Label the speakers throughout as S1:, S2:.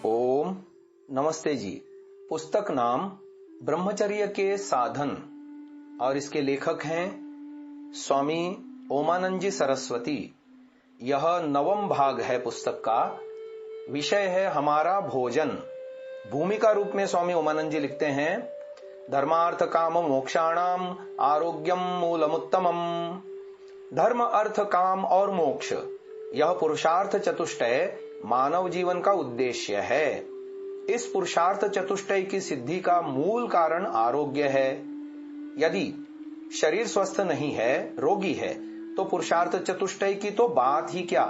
S1: ओम नमस्ते जी। पुस्तक नाम ब्रह्मचर्य के साधन और इसके लेखक हैं स्वामी ओमानंद जी सरस्वती। यह 9वां भाग है पुस्तक का। विषय है हमारा भोजन। भूमिका रूप में स्वामी ओमानंद जी लिखते हैं, धर्मार्थ काम मोक्षाणाम आरोग्यम मूलमुत्तमम। धर्म, अर्थ, काम और मोक्ष, यह पुरुषार्थ चतुष्टय मानव जीवन का उद्देश्य है। इस पुरुषार्थ चतुष्टय की सिद्धि का मूल कारण आरोग्य है। यदि शरीर स्वस्थ नहीं है, रोगी है, तो पुरुषार्थ चतुष्टय की तो बात ही क्या,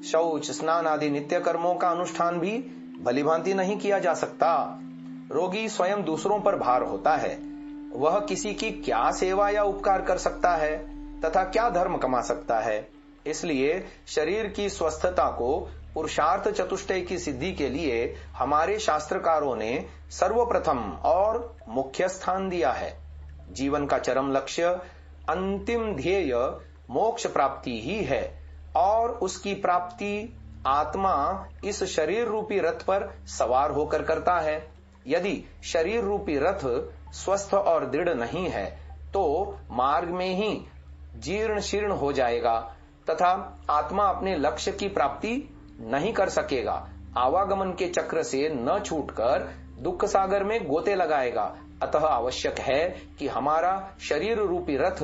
S1: शौच, स्नान आदि नित्य कर्मों का अनुष्ठान भी भलीभांति नहीं किया जा सकता। रोगी स्वयं दूसरों पर भार होता है। वह किसी की क्या सेवा या उपकार कर सकता है तथा क्या धर्म कमा सकता है। इसलिए शरीर की स्वस्थता को पुरुषार्थ चतुष्टय की सिद्धि के लिए हमारे शास्त्रकारों ने सर्वप्रथम और मुख्य स्थान दिया है। जीवन का चरम लक्ष्य, अंतिम ध्येय मोक्ष प्राप्ति ही है और उसकी प्राप्ति आत्मा इस शरीर रूपी रथ पर सवार होकर करता है। यदि शरीर रूपी रथ स्वस्थ और दृढ़ नहीं है तो मार्ग में ही जीर्ण शीर्ण हो जाएगा तथा आत्मा अपने लक्ष्य की प्राप्ति नहीं कर सकेगा। आवागमन के चक्र से न छूटकर दुख सागर में गोते लगाएगा। अतः आवश्यक है कि हमारा शरीर रूपी रथ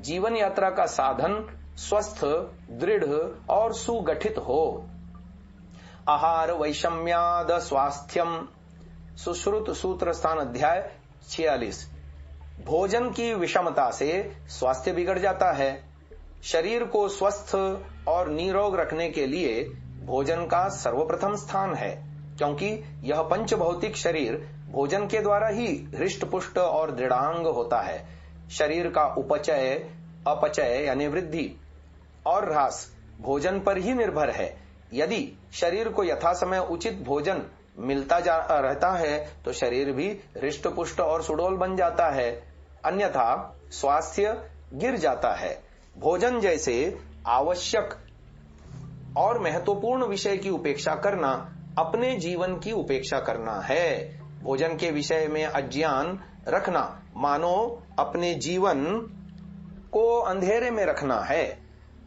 S1: जीवन यात्रा का साधन स्वस्थ, दृढ़ और सुगठित हो। आहार वैषम्याद स्वास्थ्यम, सुश्रुत सूत्र स्थान अध्याय 46। भोजन की विषमता से स्वास्थ्य बिगड़ जाता है। शरीर को स्वस्थ और निरोग रखने के लिए भोजन का सर्वप्रथम स्थान है, क्योंकि यह पंचभौतिक शरीर भोजन के द्वारा ही हृष्ट पुष्ट और दृढ़ांग होता है। शरीर का उपचय, अपचय यानी वृद्धि और ह्रास भोजन पर ही निर्भर है। यदि शरीर को यथासमय उचित भोजन मिलता रहता है तो शरीर भी हृष्ट पुष्ट और सुडौल बन जाता है, अन्यथा स्वास्थ्य गिर जाता है। भोजन जैसे आवश्यक और महत्वपूर्ण विषय की उपेक्षा करना अपने जीवन की उपेक्षा करना है। भोजन के विषय में अज्ञान रखना मानो अपने जीवन को अंधेरे में रखना है।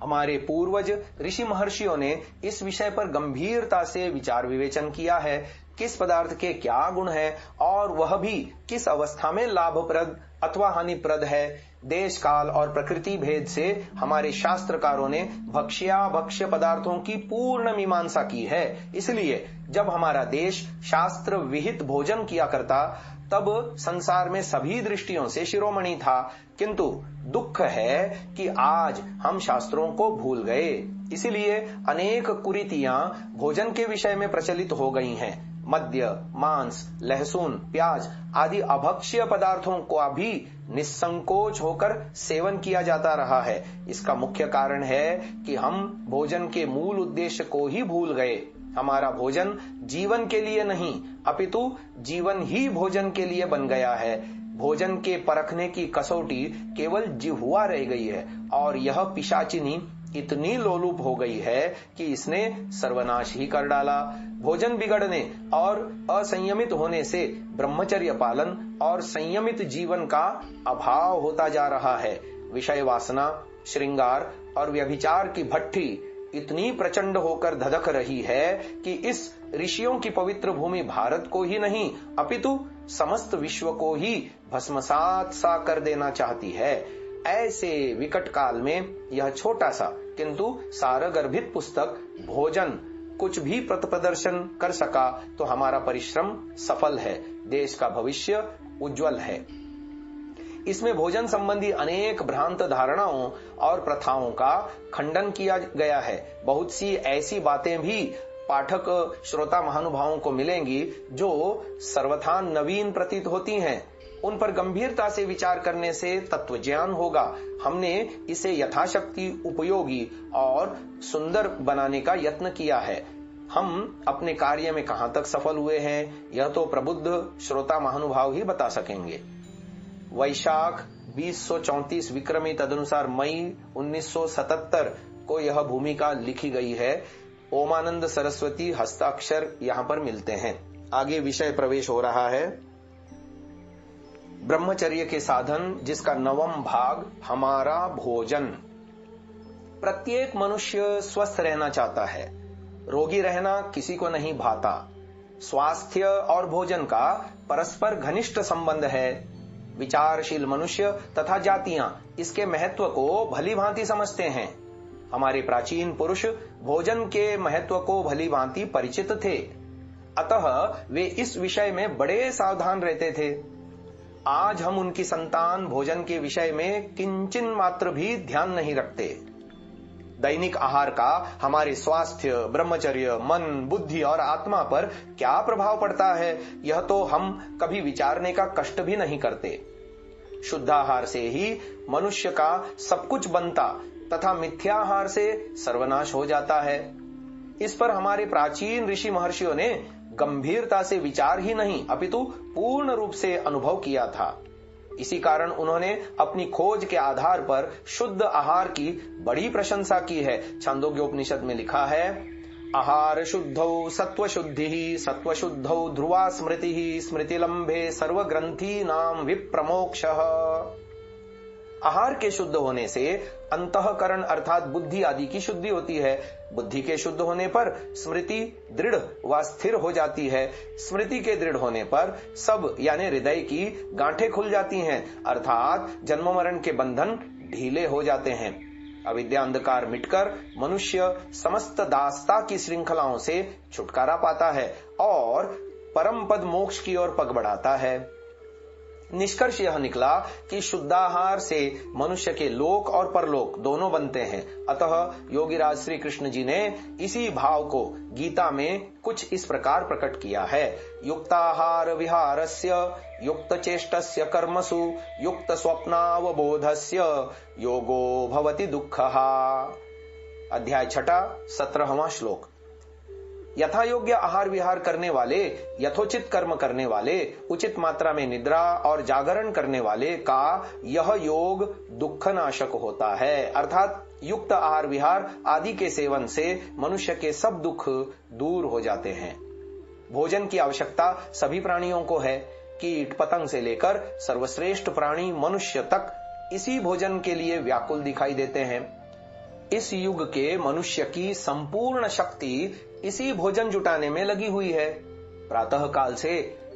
S1: हमारे पूर्वज ऋषि महर्षियों ने इस विषय पर गंभीरता से विचार विवेचन किया है। किस पदार्थ के क्या गुण है और वह भी किस अवस्था में लाभप्रद अथवा हानिप्रद है। देश काल और प्रकृति भेद से हमारे शास्त्रकारों ने भक्ष्य पदार्थों की पूर्ण मीमांसा की है। इसलिए जब हमारा देश शास्त्र विहित भोजन किया करता तब संसार में सभी दृष्टियों से शिरोमणि था, किंतु दुख है कि आज हम शास्त्रों को भूल गए। इसलिए अनेक कुरीतियां भोजन के विषय में प्रचलित हो गई हैं। मद्य, मांस, लहसुन, प्याज आदि अभक्ष्य पदार्थों को भी निसंकोच होकर सेवन किया जाता रहा है। इसका मुख्य कारण है कि हम भोजन के मूल उद्देश्य को ही भूल गए। हमारा भोजन जीवन के लिए नहीं अपितु जीवन ही भोजन के लिए बन गया है। भोजन के परखने की कसौटी केवल जिह्वा रह गई है और यह पिशाचिनी इतनी लोलुप हो गई है कि इसने सर्वनाश ही कर डाला। भोजन बिगड़ने और असंयमित होने से ब्रह्मचर्य पालन और संयमित जीवन का अभाव होता जा रहा है। विषय वासना, श्रृंगार और व्यभिचार की भट्ठी इतनी प्रचंड होकर धधक रही है कि इस ऋषियों की पवित्र भूमि भारत को ही नहीं अपितु समस्त विश्व को ही भस्मसात सा कर देना चाहती है। ऐसे विकट काल में यह छोटा सा किंतु सारगर्भित पुस्तक भोजन कुछ भी प्रदर्शन कर सका तो हमारा परिश्रम सफल है, देश का भविष्य उज्जवल है। इसमें भोजन संबंधी अनेक भ्रांत धारणाओं और प्रथाओं का खंडन किया गया है। बहुत सी ऐसी बातें भी पाठक श्रोता महानुभावों को मिलेंगी जो सर्वथा नवीन प्रतीत होती हैं। उन पर गंभीरता से विचार करने से तत्व ज्ञान होगा। हमने इसे यथाशक्ति उपयोगी और सुंदर बनाने का यत्न किया है। हम अपने कार्य में कहां तक सफल हुए हैं यह तो प्रबुद्ध श्रोता महानुभाव ही बता सकेंगे। वैशाख 2034 विक्रमी तदनुसार मई 1977 को यह भूमिका लिखी गई है। ओमानंद सरस्वती हस्ताक्षर यहां पर मिलते हैं। आगे विषय प्रवेश हो रहा है। ब्रह्मचर्य के साधन, जिसका 9वां भाग हमारा भोजन। प्रत्येक मनुष्य स्वस्थ रहना चाहता है, रोगी रहना किसी को नहीं भाता। स्वास्थ्य और भोजन का परस्पर घनिष्ठ संबंध है। विचारशील मनुष्य तथा जातियां इसके महत्व को भली भांति समझते हैं। हमारे प्राचीन पुरुष भोजन के महत्व को भली भांति परिचित थे, अतः वे इस विषय में बड़े सावधान रहते थे। आज हम उनकी संतान भोजन के विषय में किंचिन मात्र भी ध्यान नहीं रखते। दैनिक आहार का हमारे स्वास्थ्य, ब्रह्मचर्य, मन, बुद्धि और आत्मा पर क्या प्रभाव पड़ता है, यह तो हम कभी विचारने का कष्ट भी नहीं करते। शुद्धाहार से ही मनुष्य का सब कुछ बनता तथा मिथ्याहार से सर्वनाश हो जाता है। इस पर हमारे प्राचीन ऋषि महर्षियों ने गंभीरता से विचार ही नहीं अपितु पूर्ण रूप से अनुभव किया था। इसी कारण उन्होंने अपनी खोज के आधार पर शुद्ध आहार की बड़ी प्रशंसा की है। छांदोग्योपनिषद में लिखा है, आहार शुद्धौ सत्व शुद्धि, सत्व शुद्धौ ध्रुवा स्मृति, स्मृतिलंबे सर्वग्रंथि नाम विप्रमोक्षः। आहार के शुद्ध होने से अंतःकरण अर्थात बुद्धि आदि की शुद्धि होती है। बुद्धि के शुद्ध होने पर स्मृति दृढ़ व स्थिर हो जाती है। स्मृति के दृढ़ होने पर सब यानी हृदय की गांठें खुल जाती हैं, अर्थात जन्म मरण के बंधन ढीले हो जाते हैं। अविद्या अंधकार मिटकर मनुष्य समस्त दास्ता की श्रृंखलाओं से छुटकारा पाता है और परम पद मोक्ष की ओर पग बढ़ाता है। निष्कर्ष यह निकला कि शुद्धाहार से मनुष्य के लोक और परलोक दोनों बनते हैं। अतः योगीराज श्री कृष्ण जी ने इसी भाव को गीता में कुछ इस प्रकार प्रकट किया है। युक्ताहार विहारस्य, युक्त चेष्टस्य कर्मसु, युक्त स्वप्नावबोधस्य योगो भवति दुःखः। अध्याय 6 17वां श्लोक। यथा योग्य आहार विहार करने वाले, यथोचित कर्म करने वाले, उचित मात्रा में निद्रा और जागरण करने वाले का यह योग दुख नाशक होता है। अर्थात युक्त आहार विहार आदि के सेवन से मनुष्य के सब दुख दूर हो जाते हैं। भोजन की आवश्यकता सभी प्राणियों को है। कीट पतंग से लेकर सर्वश्रेष्ठ प्राणी मनुष्य तक इसी भोजन के लिए व्याकुल दिखाई देते हैं। इस युग के मनुष्य की संपूर्ण शक्ति इसी भोजन जुटाने में लगी हुई है। प्रातः काल से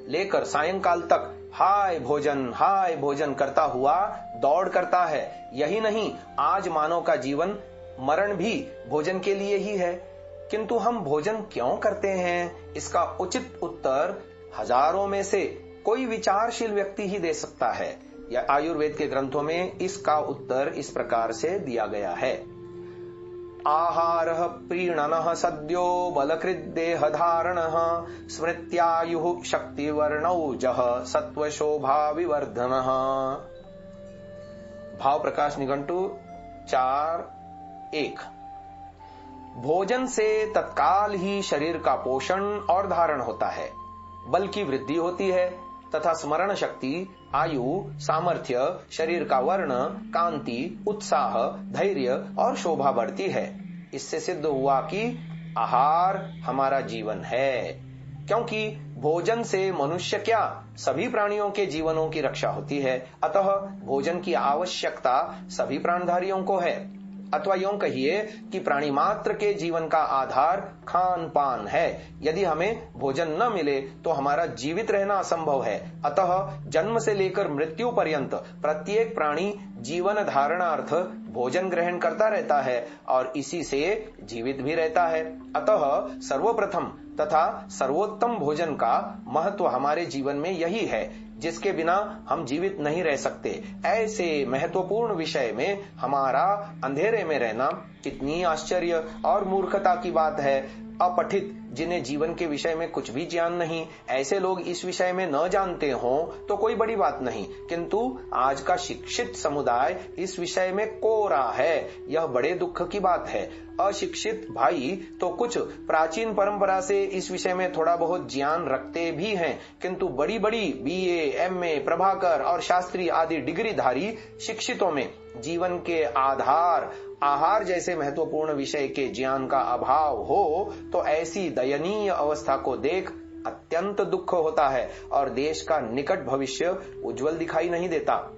S1: लेकर सायंकाल तक हाय भोजन करता हुआ दौड़ करता है। यही नहीं, आज मानव का जीवन मरण भी भोजन के लिए ही है। किंतु हम भोजन क्यों करते हैं, इसका उचित उत्तर हजारों में से कोई विचारशील व्यक्ति ही दे सकता है। या आयुर्वेद के ग्रंथों में इसका उत्तर इस प्रकार से दिया गया है। आहारः प्रीणनः सद्यो बलकृद्देह धारणः स्मृत्यायुः शक्तिवर्णौजः सत्वशोभा विवर्धनः। भाव प्रकाश निघंटु 4:1। भोजन से तत्काल ही शरीर का पोषण और धारण होता है, बल की वृद्धि होती है तथा स्मरण शक्ति, आयु, सामर्थ्य, शरीर का वर्ण, कांति, उत्साह, धैर्य और शोभा बढ़ती है। इससे सिद्ध हुआ कि आहार हमारा जीवन है, क्योंकि भोजन से मनुष्य क्या सभी प्राणियों के जीवनों की रक्षा होती है। अतः भोजन की आवश्यकता सभी प्राणधारियों को है। अथवा यूं कहिए कि प्राणी मात्र के जीवन का आधार खान पान है। यदि हमें भोजन न मिले तो हमारा जीवित रहना असंभव है। अतः जन्म से लेकर मृत्यु पर्यंत प्रत्येक प्राणी जीवन धारणार्थ भोजन ग्रहण करता रहता है और इसी से जीवित भी रहता है। अतः सर्वप्रथम तथा सर्वोत्तम भोजन का महत्व हमारे जीवन में यही है, जिसके बिना हम जीवित नहीं रह सकते। ऐसे महत्वपूर्ण विषय में हमारा अंधेरे में रहना कितनी आश्चर्य और मूर्खता की बात है। अपठित, जिन्हें जीवन के विषय में कुछ भी ज्ञान नहीं, ऐसे लोग इस विषय में न जानते हों तो कोई बड़ी बात नहीं, किंतु आज का शिक्षित समुदाय इस विषय में कोरा है, यह बड़े दुख की बात है। अशिक्षित भाई तो कुछ प्राचीन परंपरा से इस विषय में थोड़ा बहुत ज्ञान रखते भी हैं, किंतु बड़ी बड़ी BA, MA, प्रभाकर और शास्त्री आदि डिग्रीधारी शिक्षितों में जीवन के आधार आहार जैसे महत्वपूर्ण विषय के ज्ञान का अभाव हो तो ऐसी दयनीय अवस्था को देख अत्यंत दुख होता है और देश का निकट भविष्य उज्जवल दिखाई नहीं देता।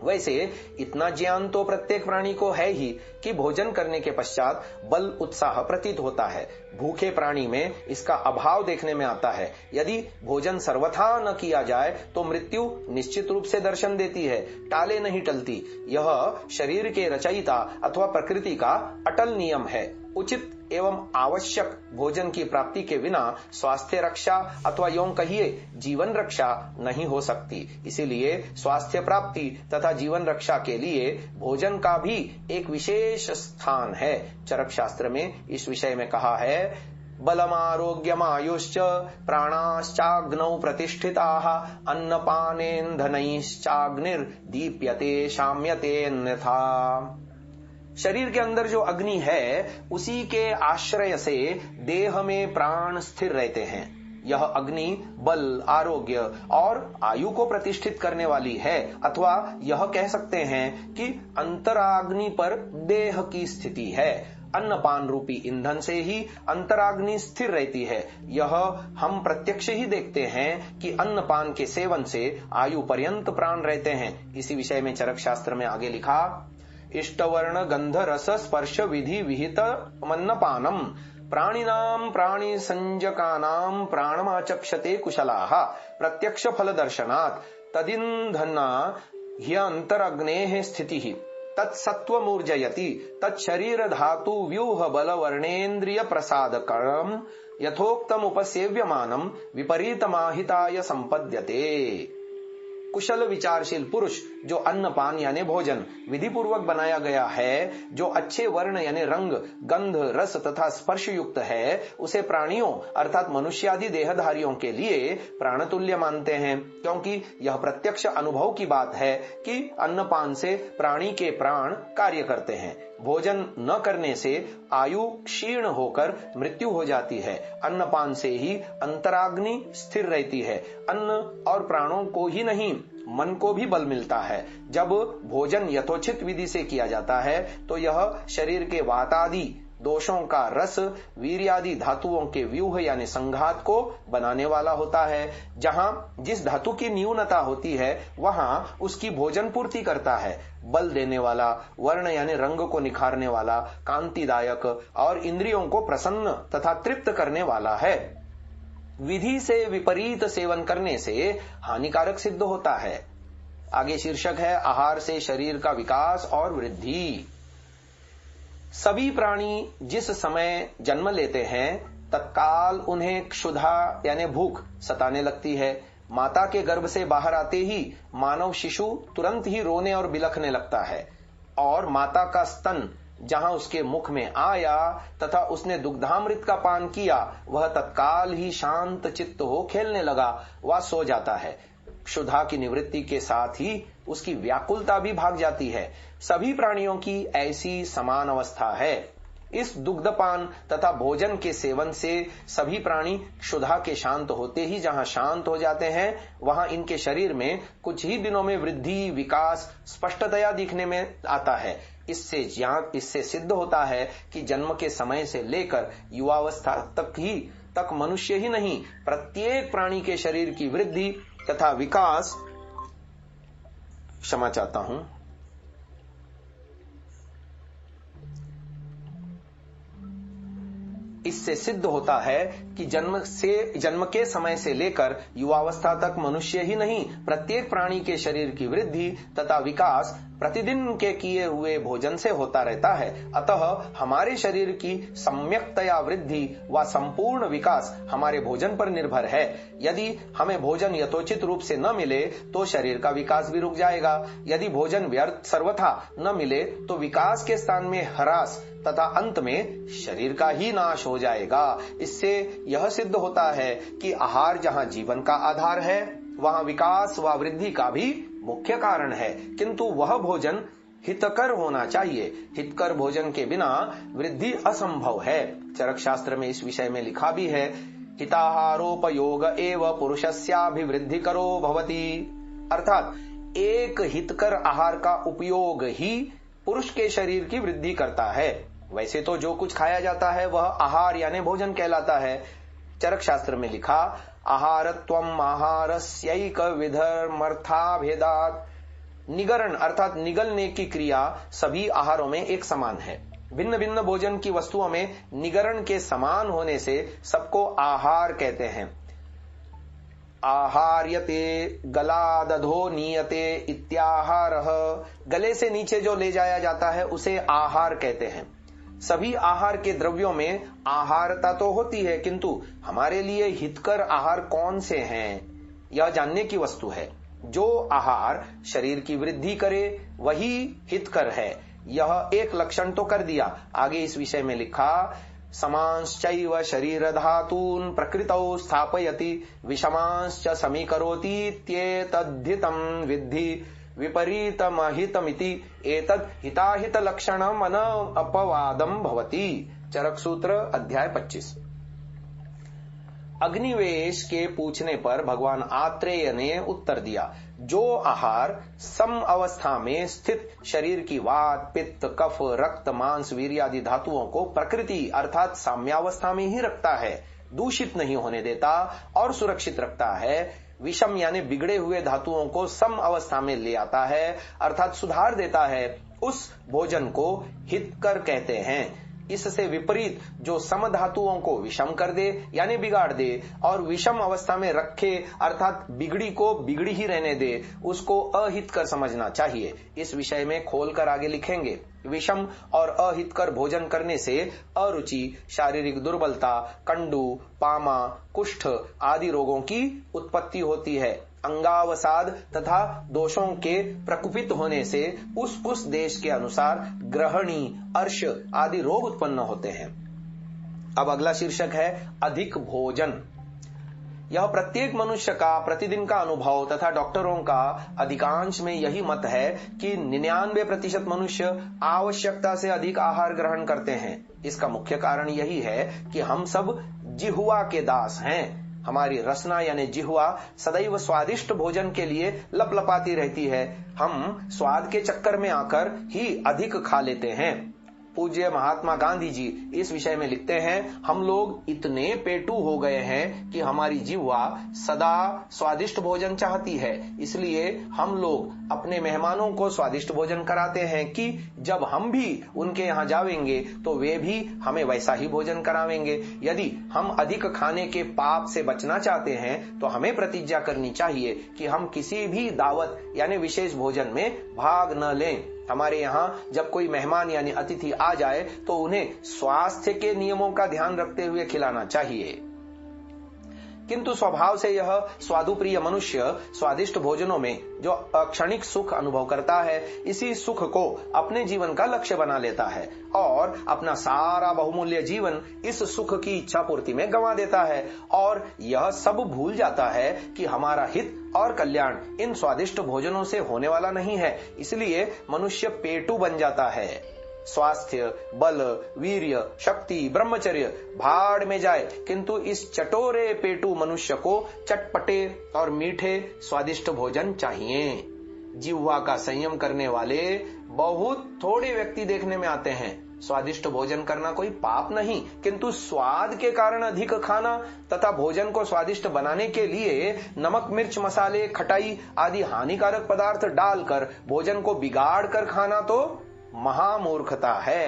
S1: वैसे इतना ज्ञान तो प्रत्येक प्राणी को है ही कि भोजन करने के पश्चात बल उत्साह प्रतीत होता है। भूखे प्राणी में इसका अभाव देखने में आता है। यदि भोजन सर्वथा न किया जाए तो मृत्यु निश्चित रूप से दर्शन देती है, टाले नहीं टलती। यह शरीर के रचयिता अथवा प्रकृति का अटल नियम है। उचित एवं आवश्यक भोजन की प्राप्ति के बिना स्वास्थ्य रक्षा अथवा यूं कहिए जीवन रक्षा नहीं हो सकती। इसीलिए स्वास्थ्य प्राप्ति तथा जीवन रक्षा के लिए भोजन का भी एक विशेष स्थान है। चरक शास्त्र में इस विषय में कहा है, बलमारोग्यमायुश्च प्राणाश्चाग्नौ प्रतिष्ठिताः अन्नपानेन्धनैश्चाग्निर्दीप्यते शाम्यते अन्यथा। शरीर के अंदर जो अग्नि है उसी के आश्रय से देह में प्राण स्थिर रहते हैं। यह अग्नि बल, आरोग्य और आयु को प्रतिष्ठित करने वाली है, अथवा यह कह सकते हैं कि अंतराग्नि पर देह की स्थिति है। अन्नपान रूपी ईंधन से ही अंतराग्नि स्थिर रहती है। यह हम प्रत्यक्ष ही देखते हैं कि अन्नपान के सेवन से आयु पर्यंत प्राण रहते हैं। इसी विषय में चरक शास्त्र में आगे लिखा, इष्टवर्ण गंध रस स्पर्श विधि विहित मन्नपानम प्राणिनाम प्राणि संजकानाम प्राणमाचक्षते कुशलाः प्रत्यक्ष फल दर्शनात् तदिन्धना ह्यंतरग्नेः स्थितिः तत्सत्वमूर्जयति तत्शरीर धातु व्यूह बल वर्णेन्द्रिय प्रसादकरम यथोक्तम उपसेव्यमानम विपरीतमाहिताय संपद्यते। कुशल विचारशील पुरुष जो अन्नपान यानी भोजन विधि पूर्वक बनाया गया है, जो अच्छे वर्ण यानी रंग, गंध, रस तथा स्पर्श युक्त है, उसे प्राणियों अर्थात मनुष्यादि देहधारियों के लिए प्राणतुल्य मानते हैं, क्योंकि यह प्रत्यक्ष अनुभव की बात है कि अन्नपान से प्राणी के प्राण कार्य करते हैं। भोजन न करने से आयु क्षीण होकर मृत्यु हो जाती है। अन्नपान से ही अंतराग्नि स्थिर रहती है। अन्न और प्राणों को ही नहीं, मन को भी बल मिलता है। जब भोजन यथोचित विधि से किया जाता है तो यह शरीर के वातादि दोषों का रस वीर्यादि धातुओं के व्यूह यानी संघात को बनाने वाला होता है। जहां जिस धातु की न्यूनता होती है वहां उसकी भोजन पूर्ति करता है। बल देने वाला, वर्ण यानी रंग को निखारने वाला, कांतिदायक और इंद्रियों को प्रसन्न तथा तृप्त करने वाला है। विधि से विपरीत सेवन करने से हानिकारक सिद्ध होता है। आगे शीर्षक है, आहार से शरीर का विकास और वृद्धि। सभी प्राणी जिस समय जन्म लेते हैं तत्काल उन्हें क्षुधा यानी भूख सताने लगती है। माता के गर्भ से बाहर आते ही मानव शिशु तुरंत ही रोने और बिलखने लगता है और माता का स्तन जहां उसके मुख में आया तथा उसने दुग्धामृत का पान किया वह तत्काल ही शांत चित्त हो खेलने लगा, वह सो जाता है। क्षुधा की निवृत्ति के साथ ही उसकी व्याकुलता भी भाग जाती है। सभी प्राणियों की ऐसी समान अवस्था है। इस दुग्धपान तथा भोजन के सेवन से सभी प्राणी क्षुधा के शांत होते ही जहां शांत हो जाते हैं वहां इनके शरीर में कुछ ही दिनों में वृद्धि विकास स्पष्टतया दिखने में आता है। इससे सिद्ध होता है कि जन्म के समय से लेकर युवावस्था तक मनुष्य ही नहीं प्रत्येक प्राणी के शरीर की वृद्धि तथा विकास क्षमा चाहता हूं इससे सिद्ध होता है कि जन्म के समय से लेकर युवावस्था तक मनुष्य ही नहीं प्रत्येक प्राणी के शरीर की वृद्धि तथा विकास प्रतिदिन के किए हुए भोजन से होता रहता है। अतः हमारे शरीर की सम्यक्तया वृद्धि व संपूर्ण विकास हमारे भोजन पर निर्भर है। यदि हमें भोजन यथोचित रूप से न मिले तो शरीर का विकास भी रुक जाएगा। यदि भोजन व्यर्थ सर्वथा न मिले तो विकास के स्थान में ह्रास तथा अंत में शरीर का ही नाश हो जाएगा। इससे यह सिद्ध होता है कि आहार जहां जीवन का आधार है वहां विकास व वृद्धि का भी मुख्य कारण है, किंतु वह भोजन हितकर होना चाहिए। हितकर भोजन के बिना वृद्धि असंभव है। चरक शास्त्र में इस विषय में लिखा भी है, हिताहारोपयोग एव पुरुषस्याभिवृद्धि करो भवति, अर्थात एक हितकर आहार का उपयोग ही पुरुष के शरीर की वृद्धि करता है। वैसे तो जो कुछ खाया जाता है वह आहार यानी भोजन कहलाता है। चरक शास्त्र में लिखा, आहारत्वम आहारस्यैक विधर्मर्था भेदात। निगरण अर्थात निगलने की क्रिया सभी आहारों में एक समान है। भिन्न भिन्न भोजन की वस्तुओं में निगरण के समान होने से सबको आहार कहते हैं। आहार्यते गलादधो नीयते इत्याहारः। गले से नीचे जो ले जाया जाता है उसे आहार कहते हैं। सभी आहार के द्रव्यों में आहारता तो होती है, किंतु हमारे लिए हितकर आहार कौन से हैं यह जानने की वस्तु है। जो आहार शरीर की वृद्धि करे वही हितकर है, यह एक लक्षण तो कर दिया। आगे इस विषय में लिखा, समांश्चैव शरीर धातून् प्रकृतौ स्थापयति विषमांश्च समीकरोति त्येतद्धितं विद्धि विपरीतमहितमिति एतद् हिताहित लक्षणम् अनपवादं भवति। चरक सूत्र अध्याय 25। अग्निवेश के पूछने पर भगवान आत्रेय ने उत्तर दिया, जो आहार सम अवस्था में स्थित शरीर की वात, पित्त, कफ, रक्त, मांस, वीर्य आदि धातुओं को प्रकृति अर्थात साम्यावस्था में ही रखता है, दूषित नहीं होने देता और सुरक्षित रखता है, विषम यानी बिगड़े हुए धातुओं को सम अवस्था में ले आता है अर्थात सुधार देता है, उस भोजन को हितकर कहते हैं। इससे विपरीत जो सम धातुओं को विषम कर दे यानी बिगाड़ दे और विषम अवस्था में रखे अर्थात बिगड़ी को बिगड़ी ही रहने दे, उसको अहितकर समझना चाहिए। इस विषय में खोलकर आगे लिखेंगे। विषम और अहितकर भोजन करने से अरुचि, शारीरिक दुर्बलता, कंडू, पामा, कुष्ठ आदि रोगों की उत्पत्ति होती है। अंगावसाद तथा दोषों के प्रकुपित होने से उस देश के अनुसार ग्रहणी, अर्श आदि रोग उत्पन्न होते हैं। अब अगला शीर्षक है अधिक भोजन। यह प्रत्येक मनुष्य का प्रतिदिन का अनुभव तथा डॉक्टरों का अधिकांश में यही मत है कि 99% मनुष्य आवश्यकता से अधिक आहार ग्रहण करते हैं। इसका मुख्य कारण यही है कि हम सब जिह्वा के दास हैं। हमारी रसना यानी जिह्वा सदैव स्वादिष्ट भोजन के लिए लपलपाती रहती है। हम स्वाद के चक्कर में आकर ही अधिक खा लेते हैं। पूज्य महात्मा गांधी जी इस विषय में लिखते हैं, हम लोग इतने पेटू हो गए हैं कि हमारी जिह्वा सदा स्वादिष्ट भोजन चाहती है। इसलिए हम लोग अपने मेहमानों को स्वादिष्ट भोजन कराते हैं कि जब हम भी उनके यहाँ जावेंगे तो वे भी हमें वैसा ही भोजन करावेंगे। यदि हम अधिक खाने के पाप से बचना चाहते हैं तो हमें प्रतिज्ञा करनी चाहिए कि हम किसी भी दावत यानी विशेष भोजन में भाग न लें। हमारे यहाँ जब कोई मेहमान यानी अतिथि आ जाए तो उन्हें स्वास्थ्य के नियमों का ध्यान रखते हुए खिलाना चाहिए। किंतु स्वभाव से यह स्वादुप्रिय मनुष्य स्वादिष्ट भोजनों में जो अक्षणिक सुख अनुभव करता है, इसी सुख को अपने जीवन का लक्ष्य बना लेता है और अपना सारा बहुमूल्य जीवन इस सुख की इच्छा पूर्ति में गंवा देता है और यह सब भूल जाता है कि हमारा हित और कल्याण इन स्वादिष्ट भोजनों से होने वाला नहीं है। इसलिए मनुष्य पेटू बन जाता है। स्वास्थ्य, बल, वीर्य, शक्ति, ब्रह्मचर्य भाड़ में जाए, किंतु इस चटोरे पेटू मनुष्य को चटपटे और मीठे स्वादिष्ट भोजन चाहिए। जिह्वा का संयम करने वाले बहुत थोड़े व्यक्ति देखने में आते हैं। स्वादिष्ट भोजन करना कोई पाप नहीं, किंतु स्वाद के कारण अधिक खाना तथा भोजन को स्वादिष्ट बनाने के लिए नमक, मिर्च, मसाले, खटाई आदि हानिकारक पदार्थ डालकर भोजन को बिगाड़ कर खाना तो महामूर्खता है।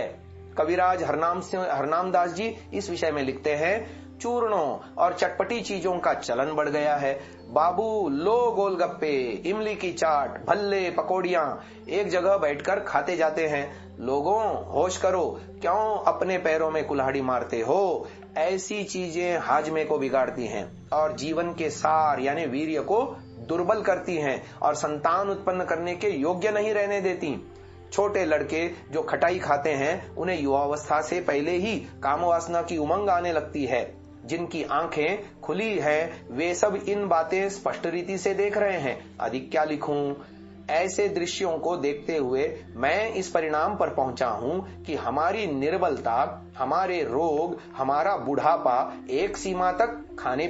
S1: कविराज हरनाम दास जी इस विषय में लिखते हैं, चूर्णों और चटपटी चीजों का चलन बढ़ गया है। बाबू लो गोलगप्पे, इमली की चाट, भल्ले, पकौड़ियां एक जगह बैठकर खाते जाते हैं। लोगों होश करो, क्यों अपने पैरों में कुल्हाड़ी मारते हो? ऐसी चीजें हाजमे को बिगाड़ती हैं और जीवन के सार यानी वीर्य को दुर्बल करती हैं और संतान उत्पन्न करने के योग्य नहीं रहने देती। छोटे लड़के जो खटाई खाते हैं उन्हें युवावस्था से पहले ही कामवासना की उमंग आने लगती है। जिनकी आंखें खुली हैं वे सब इन बातें स्पष्ट रीति से देख रहे हैं। अधिक क्या लिखूं? ऐसे दृश्यों को देखते हुए मैं इस परिणाम पर पहुंचा हूं कि हमारी निर्बलता, हमारे रोग, हमारा बुढ़ापा एक सीमा तक खाने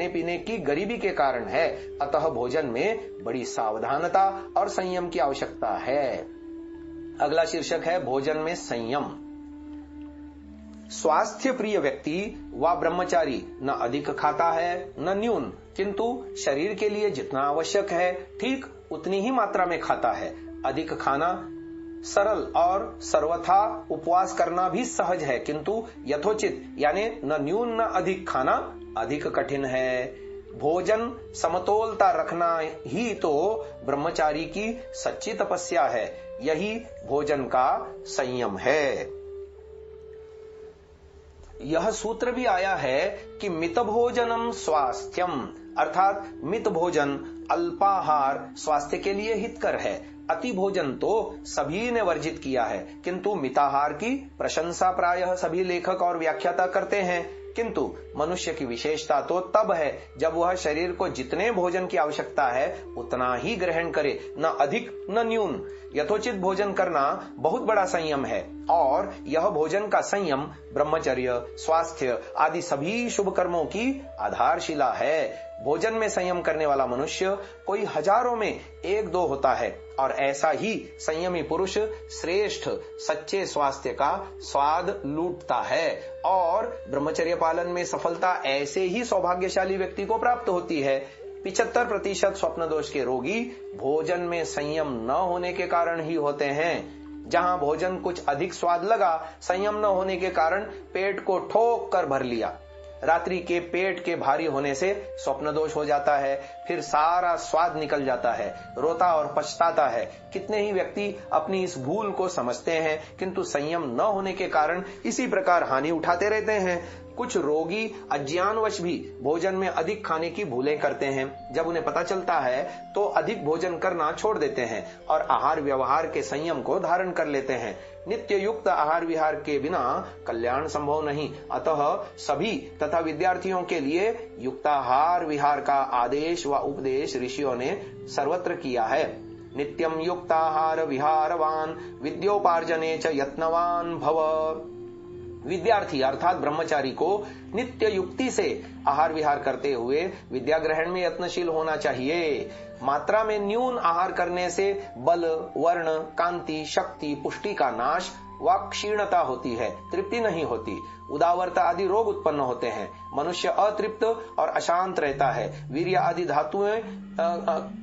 S1: पीने की गरीबी के कारण है। अतः भोजन में बड़ी सावधानता और संयम की आवश्यकता है। अगला शीर्षक है भोजन में संयम। स्वास्थ्य प्रिय व्यक्ति व ब्रह्मचारी न अधिक खाता है न न्यून, किंतु शरीर के लिए जितना आवश्यक है ठीक उतनी ही मात्रा में खाता है। अधिक खाना सरल और सर्वथा उपवास करना भी सहज है, किंतु यथोचित यानी न न्यून न अधिक खाना अधिक कठिन है। भोजन समतोलता रखना ही तो ब्रह्मचारी की सच्ची तपस्या है। यही भोजन का संयम है। यह सूत्र भी आया है कि मित भोजनम स्वास्थ्यम, अर्थात मित भोजन अल्पाहार स्वास्थ्य के लिए हितकर है। अति भोजन तो सभी ने वर्जित किया है, किंतु मिताहार की प्रशंसा प्रायः सभी लेखक और व्याख्याता करते हैं। किंतु मनुष्य की विशेषता तो तब है जब वह शरीर को जितने भोजन की आवश्यकता है उतना ही ग्रहण करे, न अधिक न न्यून। यथोचित भोजन करना बहुत बड़ा संयम है और यह भोजन का संयम ब्रह्मचर्य, स्वास्थ्य आदि सभी शुभ कर्मों की आधारशिला है। भोजन में संयम करने वाला मनुष्य कोई हजारों में एक दो होता है और ऐसा ही संयमी पुरुष श्रेष्ठ सच्चे स्वास्थ्य का स्वाद लूटता है और ब्रह्मचर्य पालन में सफलता ऐसे ही सौभाग्यशाली व्यक्ति को प्राप्त होती है। 75% स्वप्न दोष के रोगी भोजन में संयम न होने के कारण ही होते हैं। जहां भोजन कुछ अधिक स्वाद लगा, संयम न होने के कारण पेट को ठोक कर भर लिया। रात्रि के पेट के भारी होने से स्वप्न दोष हो जाता है, फिर सारा स्वाद निकल जाता है, रोता और पछताता है। कितने ही व्यक्ति अपनी इस भूल को समझते हैं, किंतु संयम न होने के कारण इसी प्रकार हानि उठाते रहते हैं। कुछ रोगी अज्ञानवश भी भोजन में अधिक खाने की भूलें करते हैं। जब उन्हें पता चलता है तो अधिक भोजन करना छोड़ देते हैं और आहार व्यवहार के संयम को धारण कर लेते हैं। नित्य युक्त आहार विहार के बिना कल्याण संभव नहीं। अतः सभी तथा विद्यार्थियों के लिए युक्ताहार विहार का आदेश व उपदेश ऋषियों ने सर्वत्र किया है। नित्यम युक्ताहार विहारवान विद्योपार्जने च यत्नवान भव। विद्यार्थी अर्थात ब्रह्मचारी को नित्य युक्ति से आहार विहार करते हुए विद्या ग्रहण में यत्नशील होना चाहिए। मात्रा में न्यून आहार करने से बल, वर्ण, कांति, शक्ति, पुष्टि का नाश व क्षीणता होती है, तृप्ति नहीं होती, उदावरता आदि रोग उत्पन्न होते हैं, मनुष्य अतृप्त और अशांत रहता है, वीर्य आदि धातुएं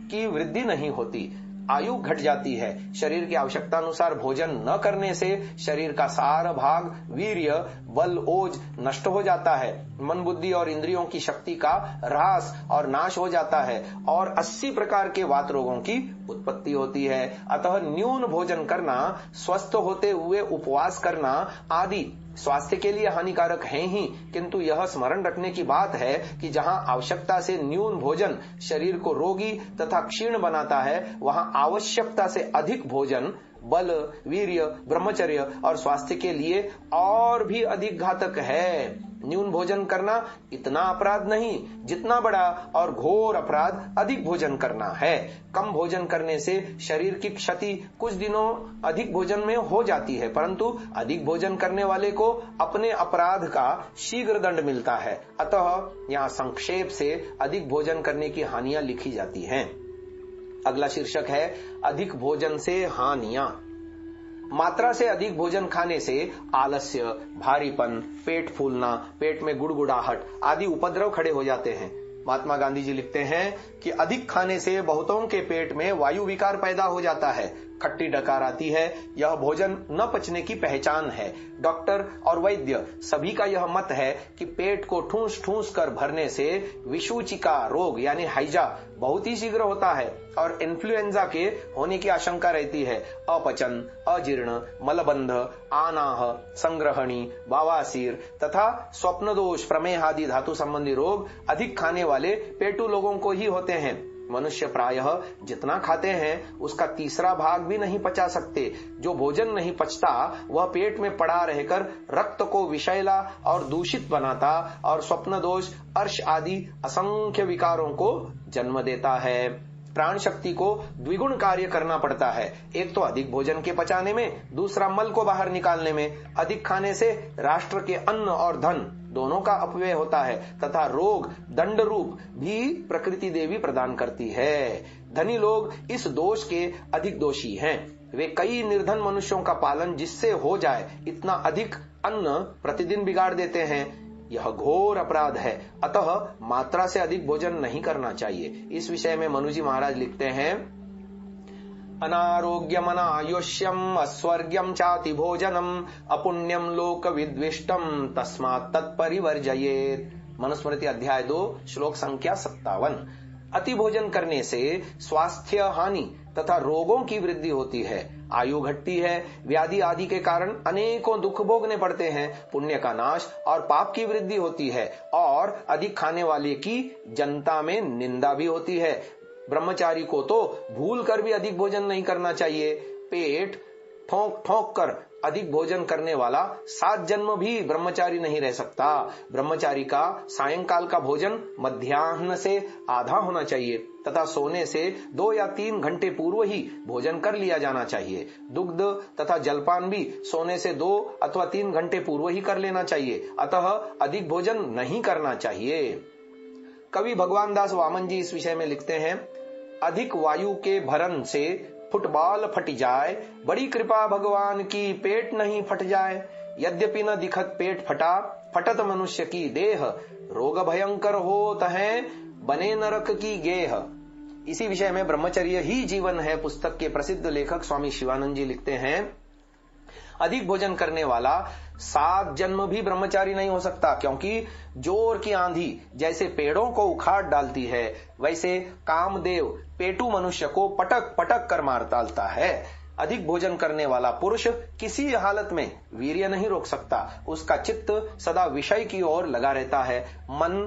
S1: की वृद्धि नहीं होती, आयु घट जाती है। शरीर की आवश्यकता अनुसार भोजन न करने से शरीर का सारा भाग वीर्य, बल, ओज नष्ट हो जाता है, मन, बुद्धि और इंद्रियों की शक्ति का ह्रास और नाश हो जाता है और 80 प्रकार के वात रोगों की उत्पत्ति होती है। अतः न्यून भोजन करना, स्वस्थ होते हुए उपवास करना आदि स्वास्थ्य के लिए हानिकारक है ही, किंतु यह स्मरण रखने की बात है कि जहां आवश्यकता से न्यून भोजन शरीर को रोगी तथा क्षीण बनाता है, वहां आवश्यकता से अधिक भोजन बल, वीर्य, ब्रह्मचर्य और स्वास्थ्य के लिए और भी अधिक घातक है। न्यून भोजन करना इतना अपराध नहीं जितना बड़ा और घोर अपराध अधिक भोजन करना है। कम भोजन करने से शरीर की क्षति कुछ दिनों अधिक भोजन में हो जाती है, परंतु अधिक भोजन करने वाले को अपने अपराध का शीघ्र दंड मिलता है। अतः यहाँ संक्षेप से अधिक भोजन करने की हानियां लिखी जाती हैं। अगला शीर्षक है अधिक भोजन से हानियां। मात्रा से अधिक भोजन खाने से आलस्य, भारीपन, पेट फूलना, पेट में गुड़गुड़ाहट आदि उपद्रव खड़े हो जाते हैं। महात्मा गांधी जी लिखते हैं कि अधिक खाने से बहुतों के पेट में वायु विकार पैदा हो जाता है, खट्टी डकार आती है। यह भोजन न पचने की पहचान है। डॉक्टर और वैद्य सभी का यह मत है कि पेट को ठूस ठूस कर भरने से विषूचिका रोग यानी हैजा बहुत ही शीघ्र होता है और इन्फ्लुएंजा के होने की आशंका रहती है। अपचन, अजीर्ण, मलबंध, आनाह, संग्रहणी, बवासीर तथा स्वप्न दोष, प्रमेह आदि धातु संबंधी रोग अधिक खाने वाले पेटू लोगों को ही होते हैं। मनुष्य प्रायः जितना खाते हैं उसका तीसरा भाग भी नहीं पचा सकते। जो भोजन नहीं पचता वह पेट में पड़ा रहकर रक्त को विषैला और दूषित बनाता और स्वप्न दोष, अर्श आदि असंख्य विकारों को जन्म देता है। प्राण शक्ति को द्विगुण कार्य करना पड़ता है। एक तो अधिक भोजन के पचाने में, दूसरा मल को बाहर निकालने में। अधिक खाने से राष्ट्र के अन्न और धन दोनों का अपव्यय होता है तथा रोग दंड रूप भी प्रकृति देवी प्रदान करती है। धनी लोग इस दोष के अधिक दोषी हैं। वे कई निर्धन मनुष्यों का पालन जिससे हो जाए इतना अधिक अन्न प्रतिदिन बिगाड़ देते हैं। यह घोर अपराध है। अतः मात्रा से अधिक भोजन नहीं करना चाहिए। इस विषय में मनुजी महाराज लिखते हैं, अनारोग्यम अनायुष्यम अस्वर्ग्यम चाति भोजनम अपुण्यम लोक विद्विष्टम तस्मात् तत्परिवर्जयेत्। मनुस्मृति अध्याय 2 श्लोक संख्या 57। अति भोजन करने से स्वास्थ्य हानि तथा रोगों की वृद्धि होती है, आयु घटती है, व्याधि आदि के कारण अनेकों दुख भोगने पड़ते हैं, पुण्य का नाश और पाप की वृद्धि होती है और अधिक खाने वाले की जनता में निंदा भी होती है। ब्रह्मचारी को तो भूल कर भी अधिक भोजन नहीं करना चाहिए। पेट ठोक ठोक कर अधिक भोजन करने वाला 7 जन्म भी ब्रह्मचारी नहीं रह सकता। ब्रह्मचारी का सायंकाल का भोजन मध्याह्न से आधा होना चाहिए तथा सोने से 2 या 3 घंटे पूर्व ही भोजन कर लिया जाना चाहिए। दुग्ध तथा जलपान भी सोने से 2 अथवा 3 घंटे पूर्व ही कर लेना चाहिए। अतः अधिक भोजन नहीं करना चाहिए। कवि भगवान दास वामन जी इस विषय में लिखते हैं, अधिक वायु के भरन से फुटबॉल फट जाए, बड़ी कृपा भगवान की पेट नहीं फट जाए। यद्यपि न दिखत पेट फटा, फटत मनुष्य की देह, रोग भयंकर होत है बने नरक की गेह। इसी विषय में ब्रह्मचर्य ही जीवन है पुस्तक के प्रसिद्ध लेखक स्वामी शिवानंद जी लिखते हैं, अधिक भोजन करने वाला 7 जन्म भी ब्रह्मचारी नहीं हो सकता, क्योंकि जोर की आंधी जैसे पेड़ों को उखाड़ डालती है, वैसे कामदेव पेटू मनुष्य को पटक पटक कर मार डालता है। अधिक भोजन करने वाला पुरुष किसी हालत में वीर्य नहीं रोक सकता। उसका चित्त सदा विषय की ओर लगा रहता है। मन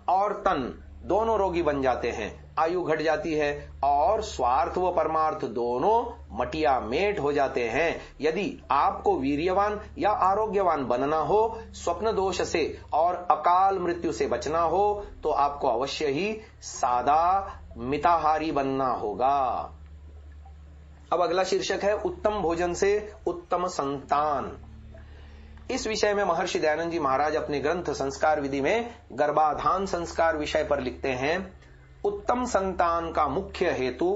S1: और तन दोनों रोगी बन जाते हैं, आयु घट जाती है और स्वार्थ व परमार्थ दोनों मटिया मेट हो जाते हैं। यदि आपको वीर्यवान या आरोग्यवान बनना हो, स्वप्न दोष से और अकाल मृत्यु से बचना हो, तो आपको अवश्य ही सादा मिताहारी बनना होगा। अब अगला शीर्षक है उत्तम भोजन से उत्तम संतान। इस विषय में महर्षि दयानंद जी महाराज अपने ग्रंथ संस्कार विधि में गर्भाधान संस्कार विषय पर लिखते हैं, उत्तम संतान का मुख्य हेतु